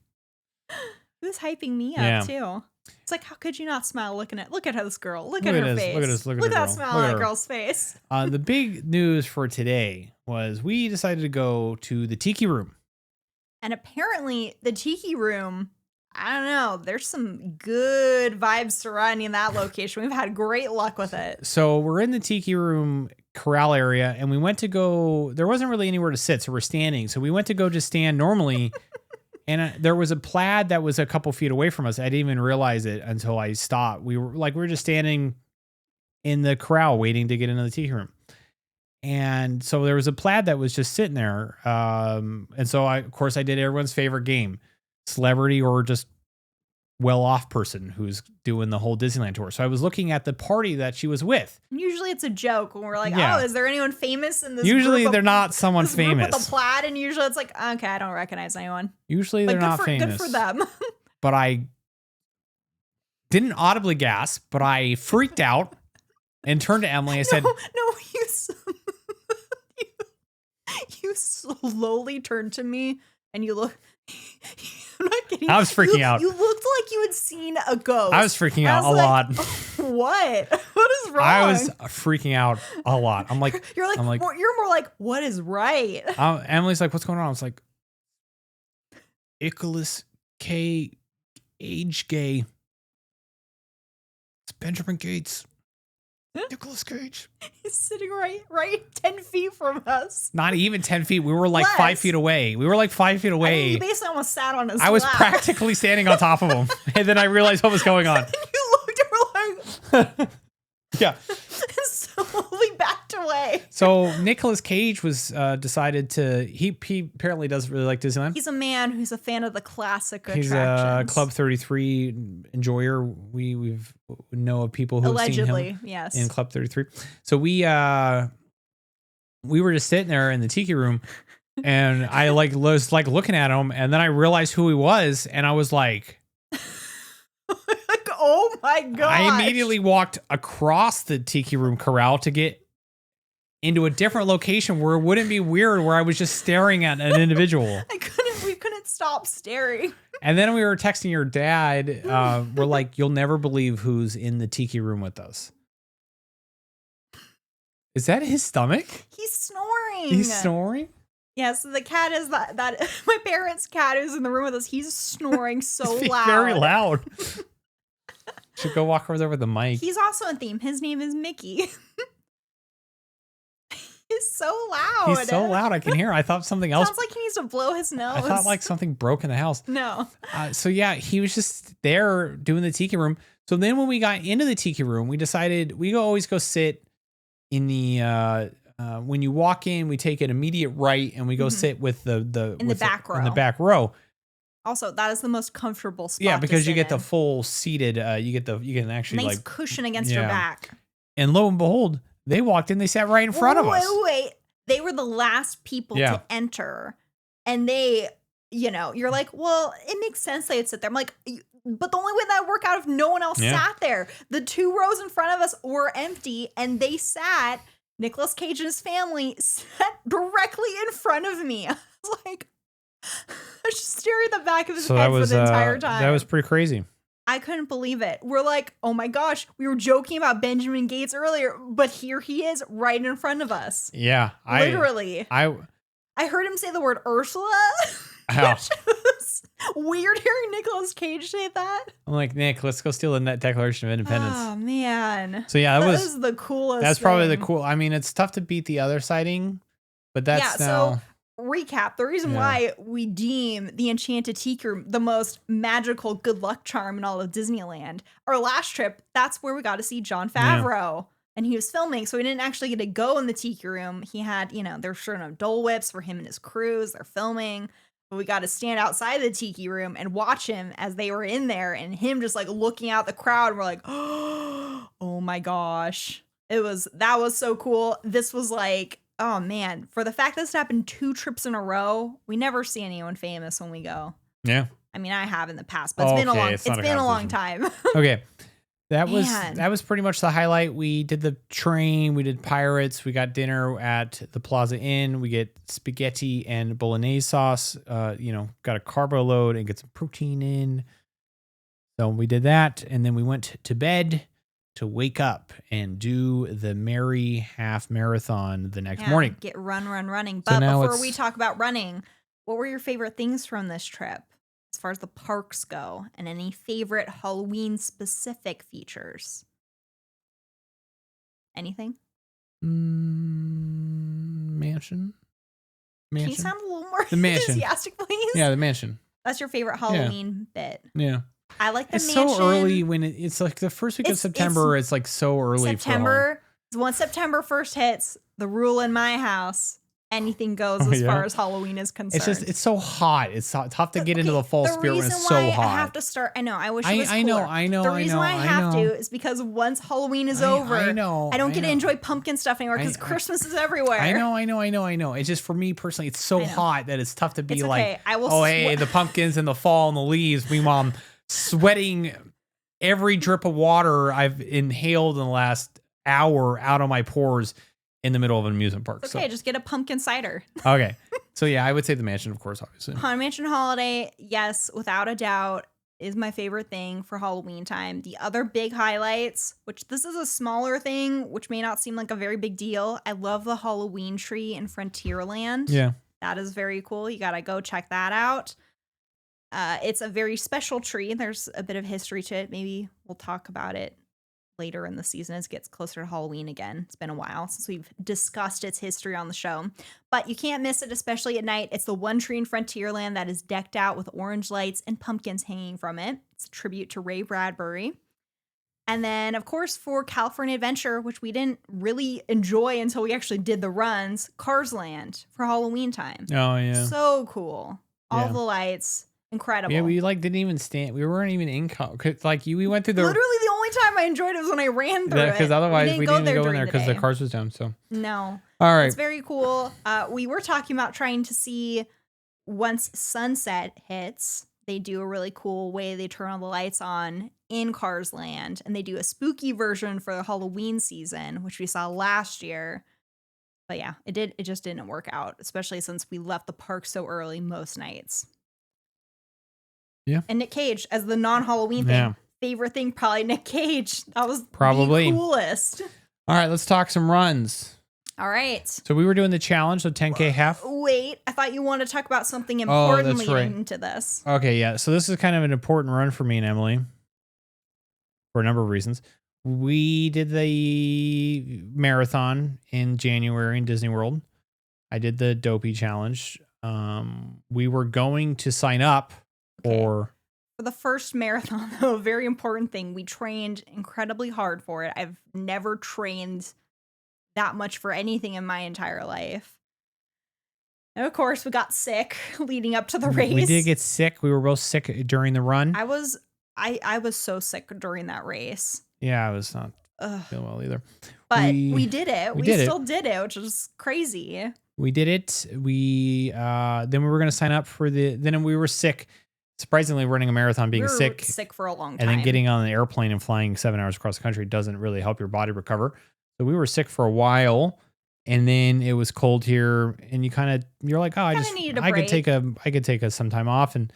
He was hyping me up too. It's like, how could you not smile look at this girl? Look at her face. Look at that smile on that girl's face. The big news for today was we decided to go to the Tiki Room. And apparently the Tiki Room, I don't know, there's some good vibes surrounding that location. We've had great luck with it. So we're in the Tiki Room corral area and we went to go, there wasn't really anywhere to sit, so we're standing. So we went to go just stand normally. And there was a plaid that was a couple feet away from us. I didn't even realize it until I stopped. We were just standing in the corral waiting to get into the Tiki Room. And so there was a plaid that was just sitting there. And so of course I did everyone's favorite game, celebrity or just well-off person who's doing the whole Disneyland tour. So I was looking at the party that she was with. Usually it's a joke when we're like, oh, is there anyone famous in this Usually group they're not someone famous. With a plaid, and usually it's like, okay, I don't recognize anyone. Usually they're not famous. Good for them. But I didn't audibly gasp, but I freaked out and turned to Emily. I said, no, you slowly turned to me and you look. I'm not kidding. I was freaking out. You looked like you had seen a ghost. I was freaking out a lot. What? What is wrong? I was freaking out a lot. I'm like, you're more like, what is right? Emily's like, what's going on? I was like, Nicholas K. Age gay. It's Benjamin Gates. Nicolas Cage. He's sitting right 10 feet from us. Not even 10 feet. We were like 5 feet away. You basically almost sat on his lap. I was practically standing on top of him. And then I realized what was going on. And you looked and were like... Yeah. Slowly backed away. So Nicolas Cage was decided to... He apparently does really like Disneyland. He's a man who's a fan of the classic attractions. He's a Club 33 enjoyer. We know of people who have seen him in Club 33. So we were just sitting there in the Tiki Room, and I was looking at him, and then I realized who he was, and I was like, oh my god! I immediately walked across the Tiki Room corral to get into a different location where it wouldn't be weird, where I was just staring at an individual. We couldn't stop staring. And then we were texting your dad. We're like, you'll never believe who's in the Tiki Room with us. Is that his stomach? He's snoring. He's snoring? Yeah, so the cat is that my parents' cat who's in the room with us. He's snoring so loud. Very loud. Should go walk over there with the mic. He's also a theme. His name is Mickey. His He's so loud. He's so loud. I can hear. I thought something else. Sounds like he needs to blow his nose. I thought like something broke in the house. No. So yeah, he was just there doing the tiki room. So then when we got into the tiki room, we decided we always go sit in the when you walk in, we take an immediate right and we go sit with the back row. In the back row. Also, that is the most comfortable spot. Yeah, because you get the full seated. You get an actually nice cushion against your back. And lo and behold, they walked in. They sat right in front of us. Wait. They were the last people to enter, and they, you're like, well, it makes sense they'd sit there. I'm like, but the only way that would work out if no one else sat there. The 2 rows in front of us were empty, and they sat. Nicolas Cage and his family sat directly in front of me. I was like, I was just staring at the back of his head for the entire time. That was pretty crazy. I couldn't believe it. We're like, oh my gosh, we were joking about Benjamin Gates earlier, but here he is right in front of us. Yeah. Literally. I heard him say the word Ursula. Which was weird hearing Nicolas Cage say that. I'm like, Nick, let's go steal the Declaration of Independence. Oh, man. So yeah, that was the coolest That's probably the cool. I mean, it's tough to beat the other sighting, but that's now... So recap, the reason why we deem the Enchanted Tiki Room the most magical good luck charm in all of Disneyland. Our last trip, that's where we got to see Jon Favreau. And he was filming, so we didn't actually get to go in the Tiki Room. He had, there's certain of Dole Whips for him and his crews. They're filming. But we got to stand outside the Tiki Room and watch him as they were in there, and him just like looking out the crowd. And we're like, oh my gosh. That was so cool. This was like, oh man, for the fact that this happened 2 trips in a row, we never see anyone famous when we go. Yeah. I mean, I have in the past, but it's been a long time. Okay. That was pretty much the highlight. We did the train, we did Pirates, we got dinner at the Plaza Inn, we get spaghetti and bolognese sauce, got a carbo load and get some protein in. So we did that, and then we went to bed to wake up and do the Merry Half Marathon the next morning. Get running. But before we talk about running, what were your favorite things from this trip as far as the parks go, and any favorite Halloween specific features? Anything? Mansion. Can you sound a little more enthusiastic, please? Yeah, the mansion. That's your favorite Halloween bit. Yeah. I like the mansion. It's so early when it's like the first week of September. It's like so early. September. Once September 1st hits, the rule in my house, anything goes as far as Halloween is concerned. It's so hot. It's tough to get into the fall spirit when it's so hot. I have to start. I know. I wish it was cooler. I know. The reason why I have to is because once Halloween is over, I don't get to enjoy pumpkin stuff anymore because Christmas is everywhere. I know. It's just for me personally, it's so hot that it's tough to be like, hey, the pumpkins in the fall and the leaves. Meanwhile, I'm sweating every drip of water I've inhaled in the last hour out of my pores in the middle of an amusement park. Okay, just get a pumpkin cider. Okay. So yeah, I would say the mansion, of course, obviously. Haunted Mansion Holiday, yes, without a doubt, is my favorite thing for Halloween time. The other big highlights, which this is a smaller thing, which may not seem like a very big deal. I love the Halloween tree in Frontierland. Yeah. That is very cool. You got to go check that out. It's a very special tree. There's a bit of history to it. Maybe we'll talk about it later in the season as it gets closer to Halloween again. It's been a while since we've discussed its history on the show, but you can't miss it, especially at night. It's the one tree in Frontierland that is decked out with orange lights and pumpkins hanging from it. It's a tribute to Ray Bradbury. And then, of course, for California Adventure, which we didn't really enjoy until we actually did the runs, Cars Land for Halloween time. Oh, yeah. So cool. All the lights. Incredible. Yeah, we didn't even stand. We weren't even in. We went through the. Literally, the only time I enjoyed it was when I ran through it. Because otherwise, we didn't even go in there because the cars was down. So no. All right. It's very cool. We were talking about trying to see once sunset hits. They do a really cool way they turn all the lights on in Cars Land, and they do a spooky version for the Halloween season, which we saw last year. But yeah, it just didn't work out, especially since we left the park so early most nights. Yeah. And Nick Cage as the non-Halloween thing. Yeah. Favorite thing, probably Nick Cage. That was probably the coolest. All right, let's talk some runs. All right. So we were doing the challenge, the 10K half. Wait, I thought you wanted to talk about something important leading into this. Okay, yeah. So this is kind of an important run for me and Emily for a number of reasons. We did the marathon in January in Disney World. I did the Dopey challenge. We were going to sign up for the first marathon, though, a very important thing. We trained incredibly hard for it. I've never trained that much for anything in my entire life. And of course, we got sick leading up to the race. We did get sick. We were both sick during the run. I was so sick during that race. Yeah, I was not feeling well either. But we did it. We still did it, which is crazy. We did it. We then we were going to sign up for then we were sick. Surprisingly, running a marathon, being sick for a long time, and then getting on an airplane and flying 7 hours across the country doesn't really help your body recover. So we were sick for a while, and then it was cold here, and you're like, oh, I could take some time off, and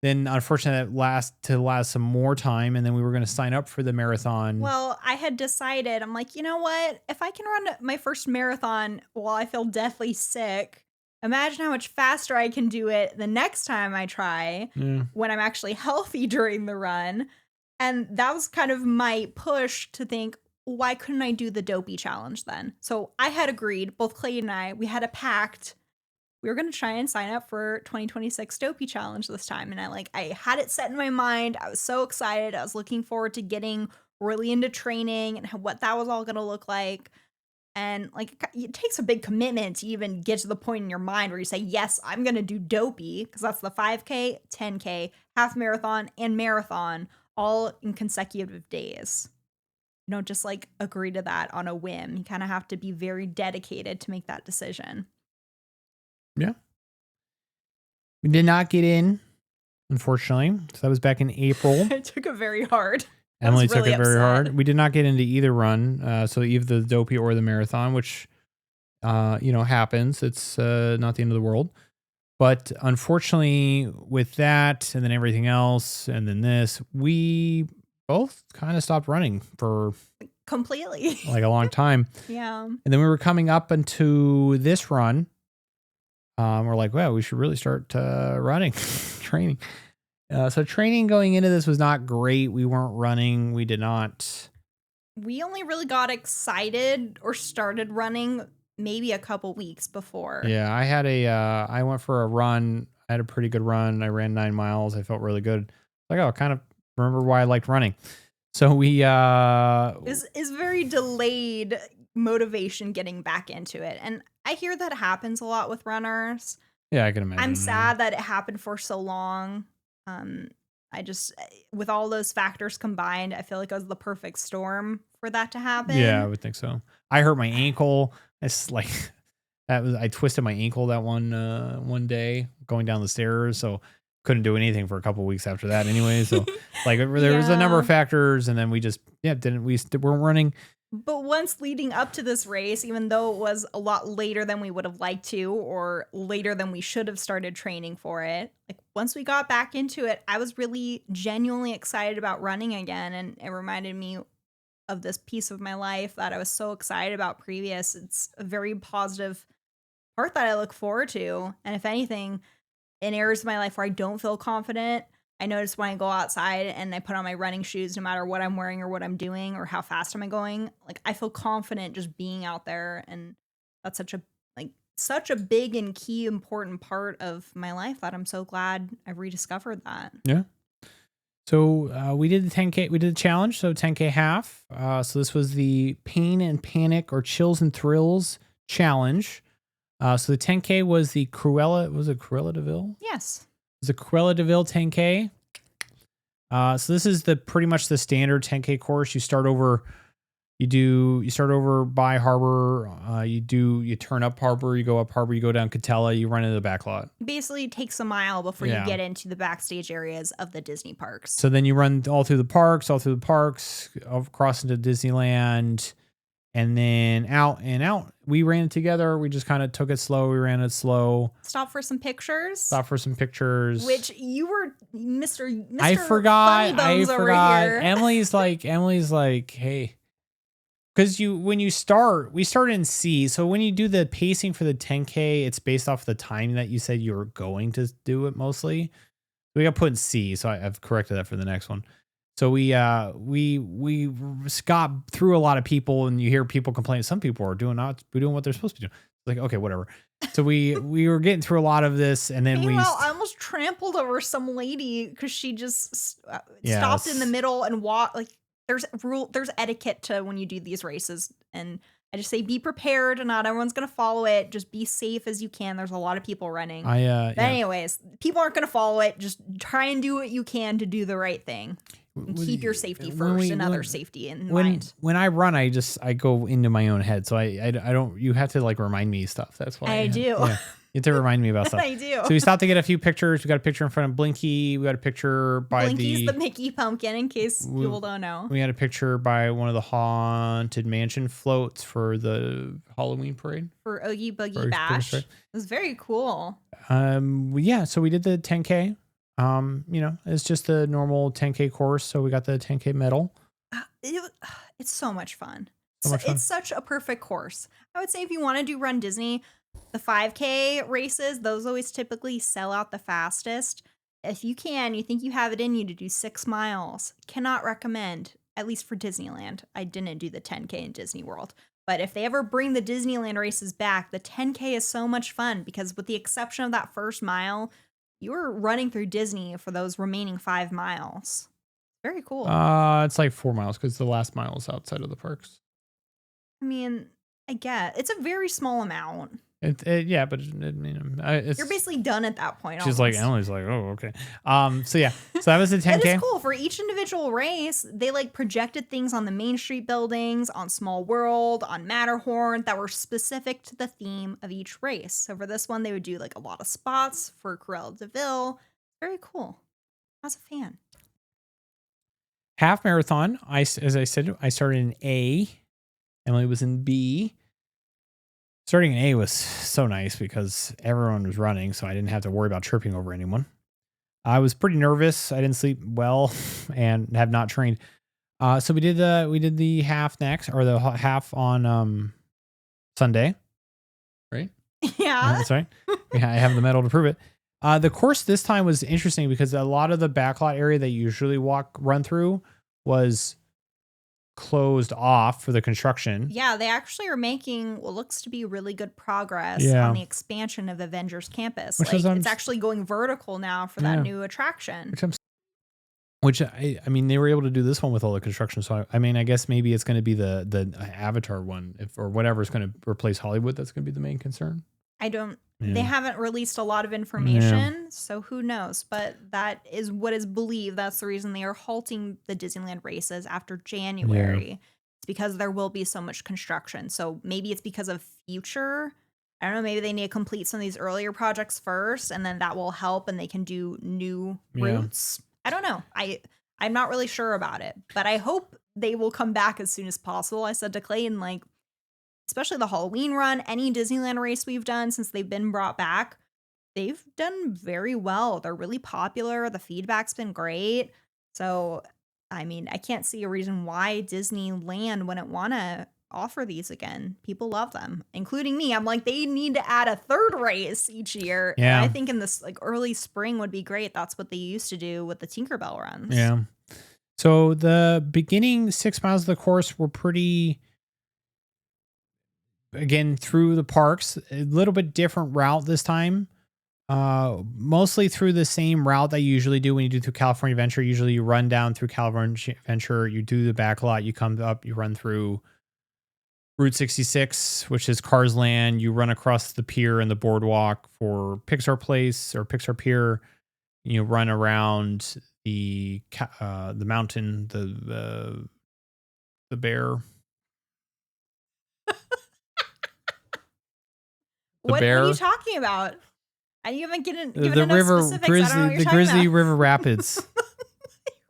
then unfortunately that last some more time, and then we were going to sign up for the marathon. Well, I had decided, I'm like, you know what? If I can run my first marathon while I feel deathly sick, imagine how much faster I can do it the next time I try when I'm actually healthy during the run. And that was kind of my push to think, why couldn't I do the Dopey challenge then? So I had agreed, both Clay and I, we had a pact. We were going to try and sign up for 2026 Dopey challenge this time. And I had it set in my mind. I was so excited. I was looking forward to getting really into training and what that was all going to look like. And it takes a big commitment to even get to the point in your mind where you say, yes, I'm going to do Dopey, because that's the 5K, 10K, half marathon, and marathon all in consecutive days. You don't just agree to that on a whim. You kind of have to be very dedicated to make that decision. Yeah. We did not get in, unfortunately. So that was back in April. I took it very hard. Emily took it very hard. We did not get into either run. So either the Dopey or the marathon, which, happens. It's not the end of the world. But unfortunately, with that and then everything else and then this, we both kind of stopped running for completely a long time. Yeah. And then we were coming up into this run. We're like, well, we should really start running, training. So training going into this was not great. We weren't running. We did not. We only really got excited or started running maybe a couple weeks before. Yeah, I went for a run. I had a pretty good run. I ran 9 miles. I felt really good. I kind of remember why I liked running. So we is very delayed motivation getting back into it. And I hear that happens a lot with runners. Yeah, I can imagine. I'm sad that it happened for so long. I just, with all those factors combined, I feel like it was the perfect storm for that to happen. Yeah, I would think so. I hurt my ankle. It's I twisted my ankle that one day going down the stairs, so couldn't do anything for a couple of weeks after that anyway. So there was a number of factors, and then we just weren't running. But once leading up to this race, even though it was a lot later than we would have liked to, or later than we should have started training for it, once we got back into it, I was really genuinely excited about running again. And it reminded me of this piece of my life that I was so excited about previous. It's a very positive part that I look forward to. And if anything, in areas of my life where I don't feel confident, I notice when I go outside and I put on my running shoes, no matter what I'm wearing or what I'm doing or how fast am I going, I feel confident just being out there. And that's such a big and key important part of my life that I'm so glad I've rediscovered that. Yeah. So we did the 10K, we did the challenge. So 10K half. So this was the Pain and Panic or Chills and Thrills challenge. So the 10K was the Cruella de Vil? Yes. It's a Cruella de Vil 10K. So this is pretty much the standard 10K course. You start over by Harbor. You turn up Harbor, you go up Harbor, you go down Catella, you run into the back lot. Basically it takes a mile before you get into the backstage areas of the Disney parks. So then you run all through the parks, across into Disneyland, and then out and out. We ran it together. We just kind of took it slow. We ran it slow. Stop for some pictures. Which you were Mr. I forgot. Over here. Emily's like, hey, because we start in C. So when you do the pacing for the 10K, it's based off the time that you said you were going to do it mostly. We got put in C. So I've corrected that for the next one. So we got through a lot of people, and you hear people complain. Some people are doing what they're supposed to be doing. Like, okay, whatever. So we were getting through a lot of this, and then I almost trampled over some lady because she just stopped in the middle and walked. Like, there's etiquette to when you do these races, and I just say be prepared. Not everyone's gonna follow it. Just be safe as you can. There's a lot of people running. Anyways, people aren't gonna follow it. Just try and do what you can to do the right thing. And keep your safety first and other safety in mind. When I run, I go into my own head. So I don't, you have to like remind me stuff. That's why I do. Yeah, you have to remind me about stuff. I do. So we stopped to get a few pictures. We got a picture in front of Blinky. We got a picture by Blinky's the Mickey pumpkin, in case people don't know. We had a picture by one of the Haunted Mansion floats for the Halloween parade. For Oogie Boogie Bash. It was very cool. Yeah, so we did the 10K. It's just a normal 10K course, so we got the 10K medal. It's so much fun. It's such a perfect course. I would say if you want to do Run Disney, the 5K races, those always typically sell out the fastest. If you think you have it in you to do 6 miles, cannot recommend, at least for Disneyland. I didn't do the 10K in Disney World. But if they ever bring the Disneyland races back, the 10K is so much fun because with the exception of that first mile, you're running through Disney for those remaining 5 miles. Very cool. It's like 4 miles because the last mile is outside of the parks. I mean, I get it's a very small amount. Yeah, but it's, you're basically done at that point. She's like, Emily's like, oh, okay. So yeah, so that was the 10K. It's cool for each individual race. They like projected things on the Main Street buildings, on Small World, on Matterhorn that were specific to the theme of each race. So for this one, they would do like a lot of spots for Cruella de Vil. Very cool. I was a fan. Half marathon. As I said, I started in A. Emily was in B. Starting in A was so nice because everyone was running, so I didn't have to worry about tripping over anyone. I was pretty nervous. I didn't sleep well and have not trained. So we did the half next, or the half on Sunday, right? Yeah, that's right. Yeah, I have the medal to prove it. The course this time was interesting because a lot of the backlot area that you usually run through was closed off for the construction. Yeah, they actually are making what looks to be really good progress on the expansion of Avengers Campus. It's actually going vertical now for that new attraction. Which I mean, they were able to do this one with all the construction. So I mean, I guess maybe it's going to be the Avatar one, or whatever is going to replace Hollywood. That's going to be the main concern. They haven't released a lot of information, so who knows? But that is what is believed. That's the reason they are halting the Disneyland races after January. Yeah. It's because there will be so much construction. So maybe it's because of future. I don't know. Maybe they need to complete some of these earlier projects first, and then that will help, and they can do new routes. I don't know. I'm not really sure about it, but I hope they will come back as soon as possible. I said to Clayton, like, especially the Halloween run, any Disneyland race we've done since they've been brought back, they've done very well. They're really popular. The feedback's been great. So, I mean, I can't see a reason why Disneyland wouldn't want to offer these again. People love them, including me. I'm like, they need to add a third race each year. Yeah. And I think in this like early spring would be great. That's what they used to do with the Tinkerbell runs. Yeah. So the beginning 6 miles of the course were pretty... Again, through the parks, a little bit different route this time. Mostly through the same route that you usually do when you do through California Adventure. Usually you run down through California Adventure, you do the back lot, you come up, you run through Route 66, which is Cars Land. You run across the pier and the boardwalk for Pixar Place or Pixar Pier. You run around the mountain, the bear. What are you talking about? You haven't given the river Grizzly, the Grizzly River Rapids.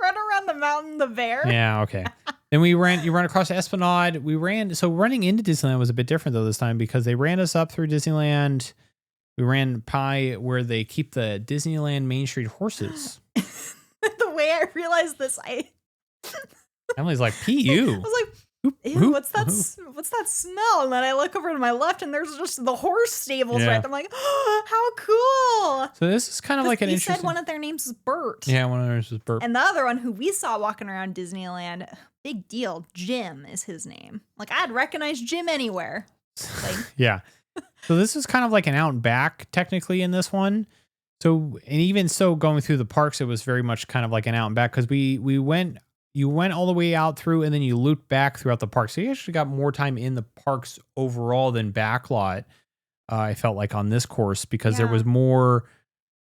Run around the mountain, the bear. Yeah, okay. Then you run across Esplanade. So running into Disneyland was a bit different though this time because they ran us up through Disneyland. We ran by where they keep the Disneyland Main Street horses. The way I realized this, Emily's like, P.U. I was like, Ew, what's that smell? And then I look over to my left and there's just the horse stables right there. I'm like, oh, how cool. So this is kind of like an interesting... You said one of their names was Bert. Yeah, one of their names was Bert. And the other one who we saw walking around Disneyland, big deal, Jim is his name. Like, I'd recognize Jim anywhere. Like, yeah. So this is kind of like an out and back technically in this one. So, and even so going through the parks, it was very much kind of like an out and back because you went all the way out through and then you looped back throughout the park. So you actually got more time in the parks overall than backlot. I felt like on this course because there was more,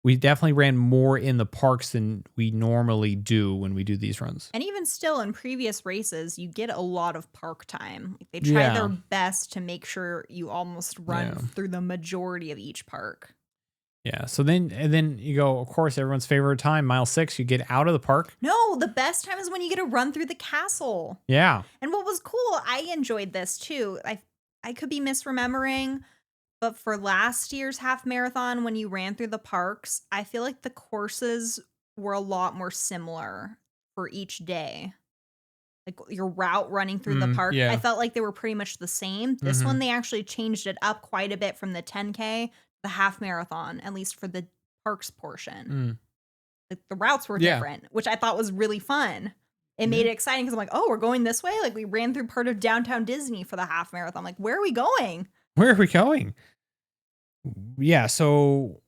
we definitely ran more in the parks than we normally do when we do these runs. And even still in previous races, you get a lot of park time. Like, they try their best to make sure you almost run through the majority of each park. Yeah. So then you go, of course, everyone's favorite time, mile 6, you get out of the park. No, the best time is when you get to run through the castle. Yeah. And what was cool, I enjoyed this too. I could be misremembering, but for last year's half marathon, when you ran through the parks, I feel like the courses were a lot more similar for each day. Like your route running through the park, I felt like they were pretty much the same. This one, they actually changed it up quite a bit from the 10K. The half marathon, at least for the parks portion. The routes were different, which I thought was really fun. It made it exciting because I'm like, oh, we're going this way? Like, we ran through part of downtown Disney for the half marathon. Like, where are we going? Where are we going? Yeah, so,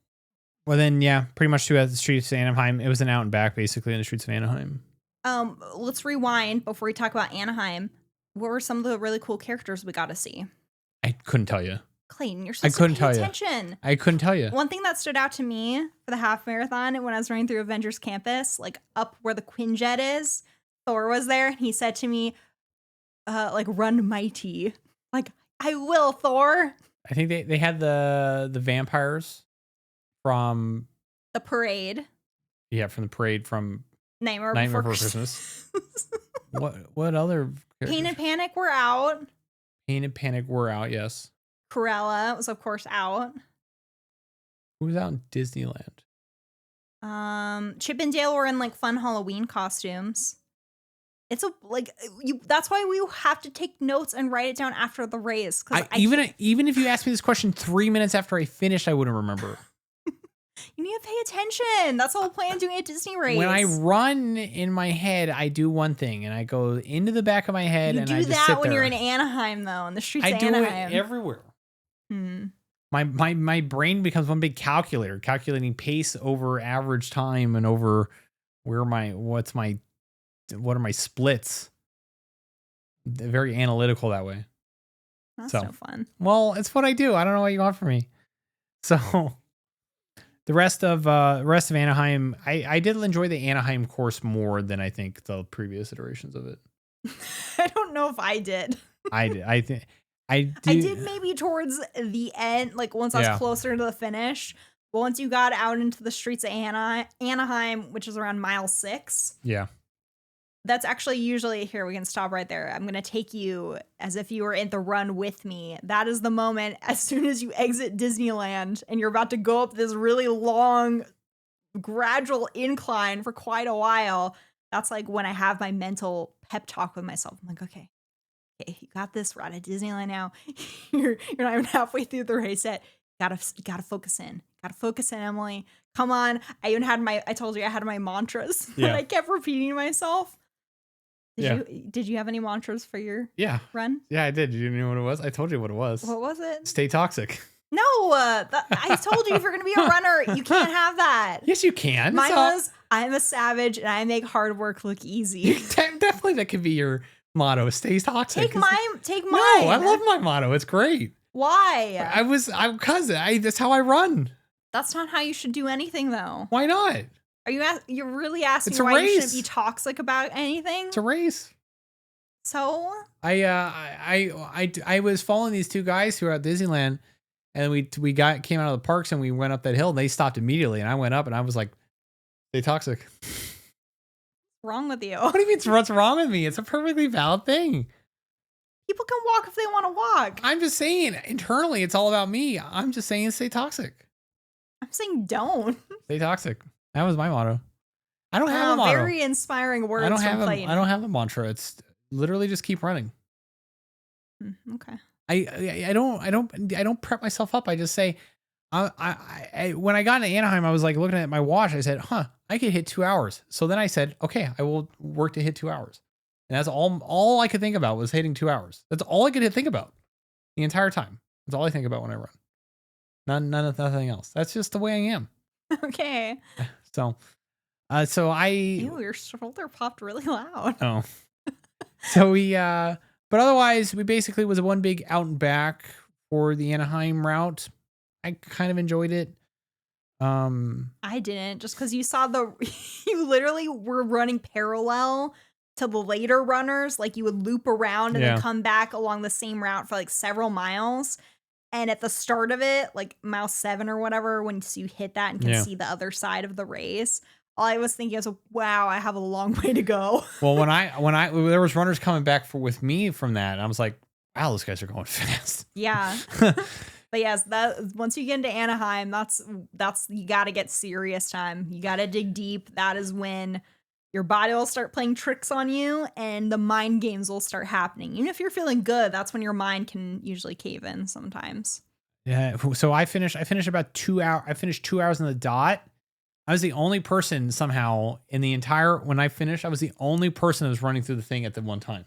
well then, pretty much throughout the streets of Anaheim. It was an out and back, basically, in the streets of Anaheim. Let's rewind before we talk about Anaheim. What were some of the really cool characters we got to see? I couldn't tell you. Clayton, you're supposed to pay attention. I couldn't tell you. One thing that stood out to me for the half marathon when I was running through Avengers Campus, like up where the Quinjet is, Thor was there, and he said to me, like, run mighty. Like, I will, Thor. I think they had the vampires from the parade. Yeah, from the parade from Nightmare Before Christmas. What other characters? Pain and Panic were out. Pain and Panic were out, yes. Cruella was, of course, out. Who was out in Disneyland? Chip and Dale were in like fun Halloween costumes. It's that's why we have to take notes and write it down after the race. Even if you asked me this question 3 minutes after I finished, I wouldn't remember. You need to pay attention. That's the whole plan doing a Disney race. When I run in my head, I do one thing, and I go into the back of my head, and I just sit there. You do that when you're in Anaheim, though, in the streets of Anaheim. I do it everywhere. My brain becomes one big calculator, calculating pace over average time and over what are my splits. Very analytical that way. That's so fun. Well, it's what I do. I don't know what you want from me. So the rest of Anaheim, I did enjoy the Anaheim course more than I think the previous iterations of it. I don't know if I did. I think. I did maybe towards the end, like once I was closer to the finish. But once you got out into the streets of Anaheim, which is around mile 6. Yeah. That's actually usually, here, we can stop right there. I'm going to take you as if you were in the run with me. That is the moment as soon as you exit Disneyland and you're about to go up this really long, gradual incline for quite a while. That's like when I have my mental pep talk with myself. I'm like, okay, you got this. We're out of Disneyland now. You're not even halfway through the race yet. Gotta focus in. Gotta focus in, Emily. Come on. I told you I had my mantras that I kept repeating to myself. Did you have any mantras for your run? Yeah, I did. You know what it was? I told you what it was. What was it? Stay toxic. No, I told you if you're going to be a runner, you can't have that. Yes, you can. Mine was, I'm a savage and I make hard work look easy. Definitely that could be your motto. Stay toxic. Take mine. No, I love my motto. It's great. Why? Because that's how I run. That's not how you should do anything, though. Why not? You're really asking why you shouldn't be toxic about anything? It's a race. So? I was following these two guys who were at Disneyland, and we came out of the parks and we went up that hill and they stopped immediately, and I went up and I was like, stay toxic. What's wrong with you? What do you mean what's wrong with me? It's a perfectly valid thing. People can walk if they want to walk. I'm just saying, internally, it's all about me. I'm just saying stay toxic. I'm saying don't. Stay toxic. That was my motto. I don't have a motto. Very inspiring words from Clayton. I don't have a mantra. It's literally just keep running. Okay. I don't prep myself up. I just say, when I got into Anaheim, I was like looking at my watch. I said, I could hit 2 hours. So then I said, okay, I will work to hit 2 hours. And that's all I could think about was hitting 2 hours. That's all I could think about the entire time. That's all I think about when I run. Nothing else. That's just the way I am. Okay. So Ew, your shoulder popped really loud. Oh. So but otherwise we basically was a one big out and back for the Anaheim route. I kind of enjoyed it. I didn't, just because you saw you literally were running parallel to the later runners. Like you would loop around and then come back along the same route for like several miles. And at the start of it, like mile 7 or whatever, once you hit that and can see the other side of the race, all I was thinking was, wow, I have a long way to go. Well, when there was runners coming back with me from that, and I was like, wow, those guys are going fast. Yeah. But yes, that once you get into Anaheim, that's you got to get serious time. You got to dig deep. That is when your body will start playing tricks on you and the mind games will start happening. Even if you're feeling good, that's when your mind can usually cave in sometimes. Yeah. So I finished about 2 hours. I finished 2 hours on the dot. I was the only person somehow in the entire, when I finished, I was the only person that was running through the thing at the one time.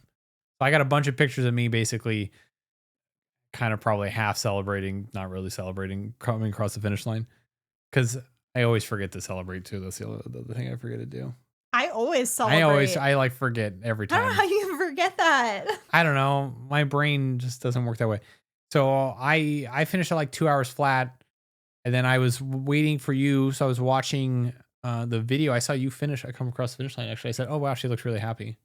So I got a bunch of pictures of me basically kind of probably half celebrating, not really celebrating, coming across the finish line. Because I always forget to celebrate too. That's the thing I forget to do. I always celebrate. I like forget every time. I don't know how you forget that. I don't know. My brain just doesn't work that way. So I finished at like 2 hours flat. And then I was waiting for you. So I was watching the video. I saw you finish. I come across the finish line. Actually, I said, oh, wow, she looks really happy.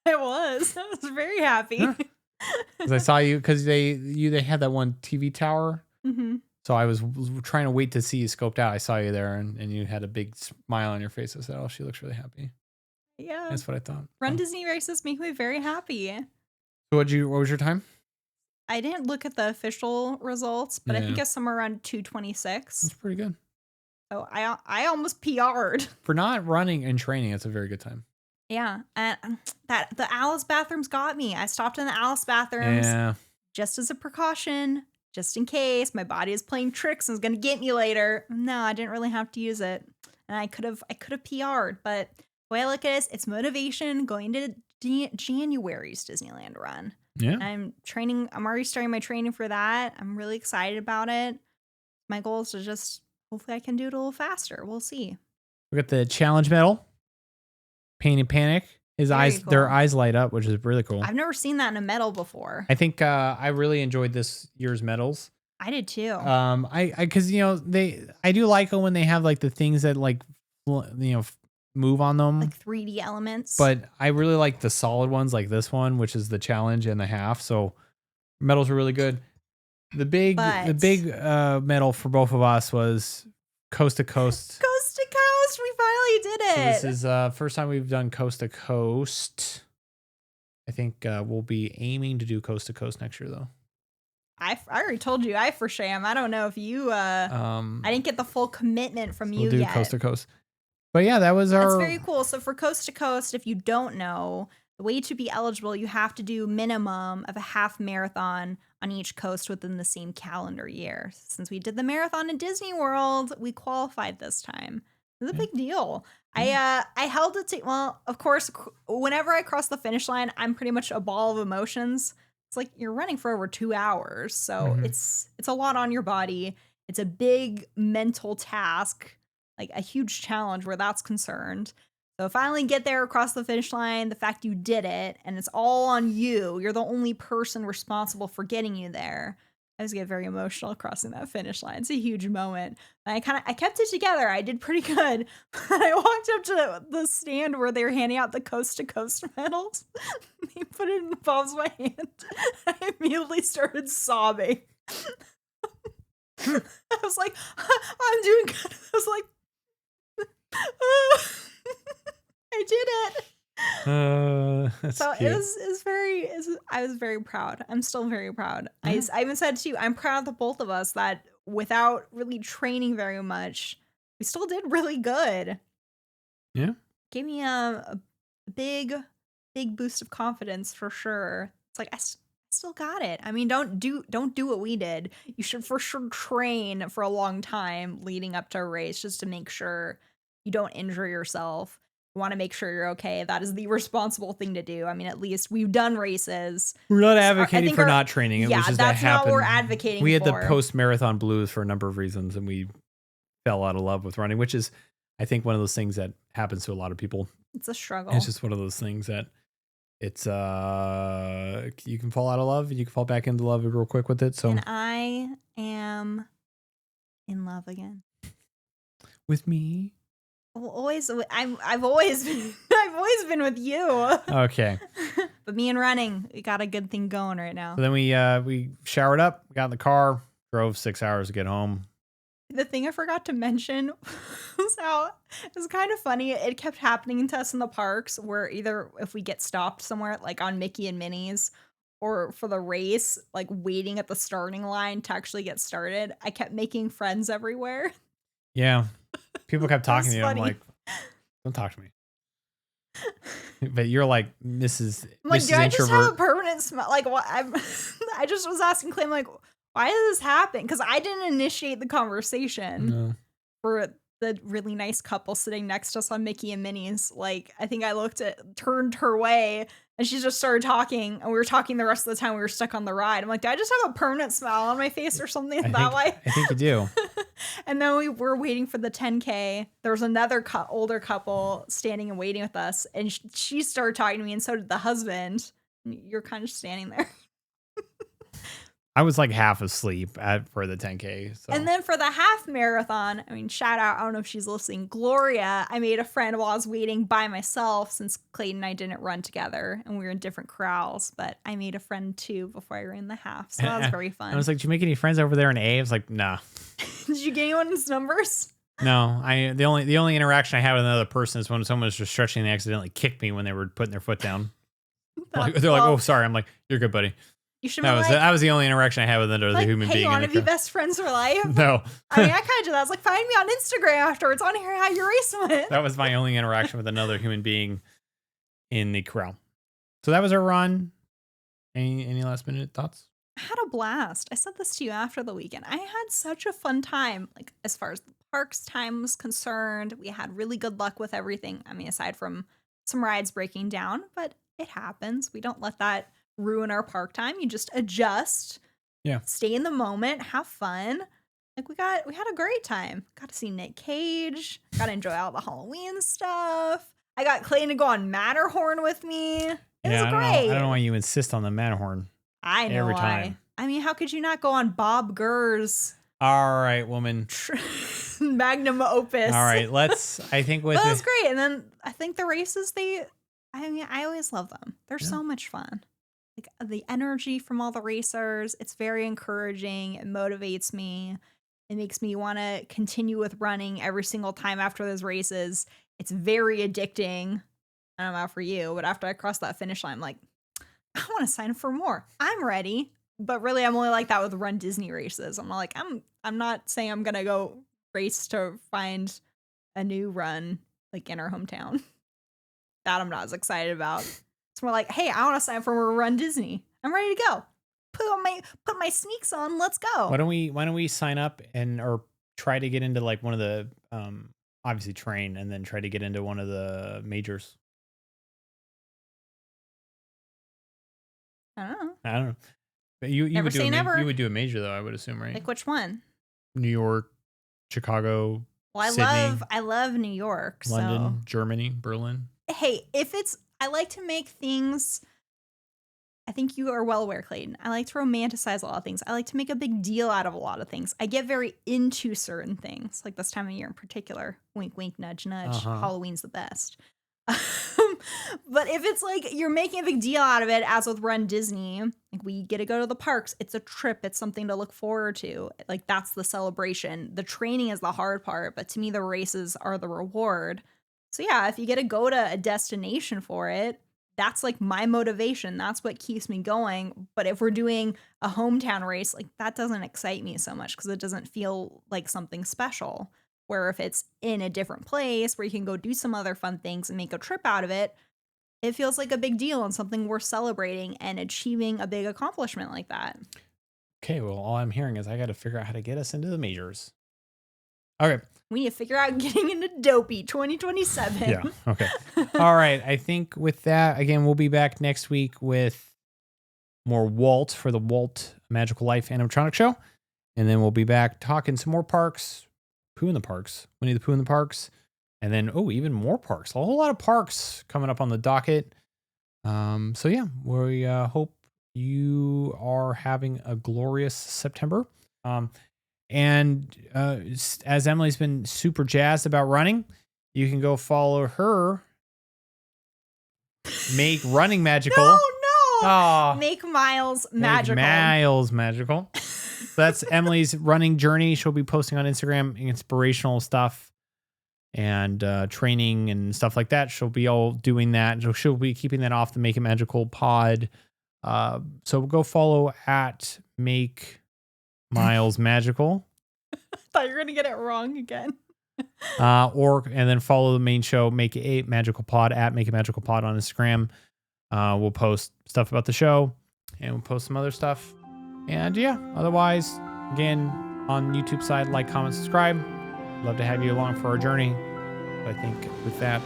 I was very happy. Because I saw you, because they had that one TV tower. Mm-hmm. So I was trying to wait to see you scoped out. I saw you there and you had a big smile on your face. I said, oh, she looks really happy. Yeah. That's what I thought. Run Disney races make me very happy. So what was your time? I didn't look at the official results, but I think it's somewhere around 2:26. That's pretty good. So I almost PR'd. For not running and training, it's a very good time. Yeah. And the Alice bathrooms got me. I stopped in the Alice bathrooms just as a precaution, just in case my body is playing tricks and is going to get me later. No, I didn't really have to use it. And I could have PR'd, but the way I look at it, it's motivation going to January's Disneyland run. Yeah. I'm already starting my training for that. I'm really excited about it. My goal is to just, hopefully I can do it a little faster. We'll see. We got the challenge medal. Pain and Panic. Their eyes light up, which is really cool. I've never seen that in a medal before. I think I really enjoyed this year's medals. I did too. Because I do like it when they have like the things that like move on them, like 3D elements. But I really like the solid ones, like this one, which is the challenge and the half. So medals were really good. The big medal for both of us was Coast to Coast. Coast to Coast, we finally did it. So this is first time we've done Coast to Coast. I think we'll be aiming to do Coast to Coast next year, though. I already told you I for sham. I don't know if you. I didn't get the full commitment from you yet. We'll do Coast to Coast. But yeah, that's very cool. So for Coast to Coast, if you don't know, the way to be eligible, you have to do minimum of a half marathon on each coast within the same calendar year. Since we did the marathon in Disney World, we qualified this time. It was a big deal. I held it to, well, of course, whenever I cross the finish line, I'm pretty much a ball of emotions. It's like you're running for over 2 hours. So it's a lot on your body. It's a big mental task, like a huge challenge where that's concerned. So finally get there across the finish line, the fact you did it, and it's all on you. You're the only person responsible for getting you there. I just get very emotional crossing that finish line. It's a huge moment. And I kept it together. I did pretty good. I walked up to the stand where they were handing out the Coast to Coast medals. They put it in the palm of my hand. I immediately started sobbing. I was like, I'm doing good. I was like, I did it. That's so cute. I was very proud. I'm still very proud. I even said to you, I'm proud of the both of us that without really training very much, we still did really good. Yeah. Gave me a big boost of confidence for sure. It's like I still got it. I mean, don't do what we did. You should for sure train for a long time leading up to a race just to make sure you don't injure yourself. You want to make sure you're okay. That is the responsible thing to do. I mean, at least we've done races. We're not advocating for not training. It was just that's that happened. not what we're advocating We had for. the post-marathon blues for a number of reasons, and we fell out of love with running, which is, I think, one of those things that happens to a lot of people. It's a struggle. It's just one of those things that it's you can fall out of love and you can fall back into love real quick with it. So, and I am in love again with me. I've always been with you. Okay. But me and running, we got a good thing going right now. So then we showered up, got in the car, drove 6 hours to get home. The thing I forgot to mention was how it was kind of funny. It kept happening to us in the parks where either if we get stopped somewhere, like on Mickey and Minnie's, or for the race, like waiting at the starting line to actually get started, I kept making friends everywhere. Yeah. People kept talking to you. Funny. I'm like, don't talk to me. But you're like, Mrs. I'm like, Mrs. do I just Introvert. have a permanent smell? Like, what? I just was asking Clay, I'm like, why does this happen? Because I didn't initiate the conversation for the really nice couple sitting next to us on Mickey and Minnie's. Like, I think I turned her way, and she just started talking, and we were talking the rest of the time we were stuck on the ride. I'm like, do I just have a permanent smile on my face or something way? I think you do. And then we were waiting for the 10K. There was another older couple standing and waiting with us, and she started talking to me, and so did the husband. You're kind of standing there. I was like half asleep for the 10K. So. And then for the half marathon, I mean, shout out, I don't know if she's listening, Gloria, I made a friend while I was waiting by myself since Clayton and I didn't run together and we were in different corrals, but I made a friend too before I ran the half. So that was very fun. I was like, did you make any friends over there in A? I was like, nah. Did you get anyone's numbers? No, the only interaction I had with another person is when someone was just stretching and they accidentally kicked me when they were putting their foot down. They're like, oh, sorry. I'm like, you're good, buddy. You should that was the only interaction I had with another human being. Hey, you want to be best friends for life? No. I mean, I kind of did that. I was like, find me on Instagram afterwards. I want to hear how your race went. That was my only interaction with another human being in the corral. So that was our run. Any last minute thoughts? I had a blast. I said this to you after the weekend. I had such a fun time. Like, as far as the parks time was concerned, we had really good luck with everything. I mean, aside from some rides breaking down, but it happens. We don't let that ruin our park time. You just adjust. Yeah. Stay in the moment, have fun. Like we had a great time. Got to see Nick Cage. Got to enjoy all the Halloween stuff. I got Clayton to go on Matterhorn with me. It was great. I don't know why you insist on the Matterhorn. I know every why. Time. I mean, how could you not go on Bob Gurr's? All right, woman. Magnum opus. All right, I think with that was great. And then I think the races, I always love them. They're so much fun. Like the energy from all the racers, it's very encouraging. It motivates me. It makes me want to continue with running every single time after those races. It's very addicting. I don't know for you, but after I cross that finish line, I'm like, I want to sign up for more. I'm ready. But really, I'm only like that with Run Disney races. I'm like, I'm not saying I'm gonna go race to find a new run like in our hometown. That I'm not as excited about. It's more like, hey, I want to sign up for Run Disney. I'm ready to go. Put my sneaks on. Let's go. Why don't we sign up or try to get into like one of the obviously train and then try to get into one of the majors. I don't know. But you never would do say never. You would do a major though, I would assume, right? Like which one? New York, Chicago. Well, Sydney, I love New York. London, so. Germany, Berlin. Hey, I like to make things. I think you are well aware, Clayton. I like to romanticize a lot of things. I like to make a big deal out of a lot of things. I get very into certain things, like this time of year in particular. Wink, wink, nudge, nudge. Halloween's the best. But if it's like you're making a big deal out of it, as with Run Disney, like we get to go to the parks. It's a trip. It's something to look forward to. Like that's the celebration. The training is the hard part, but to me, the races are the reward. So yeah, if you get to go to a destination for it, that's like my motivation. That's what keeps me going. But if we're doing a hometown race, like that doesn't excite me so much because it doesn't feel like something special. Where if it's in a different place where you can go do some other fun things and make a trip out of it, it feels like a big deal and something worth celebrating and achieving a big accomplishment like that. Okay, well, all I'm hearing is I got to figure out how to get us into the majors. Okay. We need to figure out getting into Dopey 2027. Yeah, okay. All right, I think with that, again, we'll be back next week with more Walt for the Walt Magical Life Animatronic Show. And then we'll be back talking some more parks, Pooh in the parks, Winnie the Pooh in the parks. And then, even more parks. A whole lot of parks coming up on the docket. So yeah, we hope you are having a glorious September. And as Emily's been super jazzed about running, you can go follow her. Make running magical. No. Oh, make Miles magical. Make Miles magical. So that's Emily's running journey. She'll be posting on Instagram inspirational stuff and training and stuff like that. She'll be all doing that. She'll be keeping that off the Make It Magical pod. So go follow at Make Miles Magical. I thought you were gonna get it wrong again. And then follow the main show, Make It Magical Pod at Make It Magical Pod on Instagram. We'll post stuff about the show and we'll post some other stuff. And yeah, otherwise, again, on YouTube side, like, comment, subscribe. Love to have you along for our journey. But I think with that,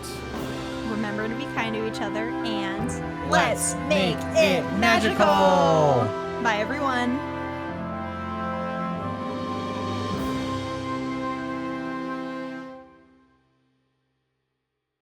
remember to be kind to each other and let's make it magical. Bye, everyone.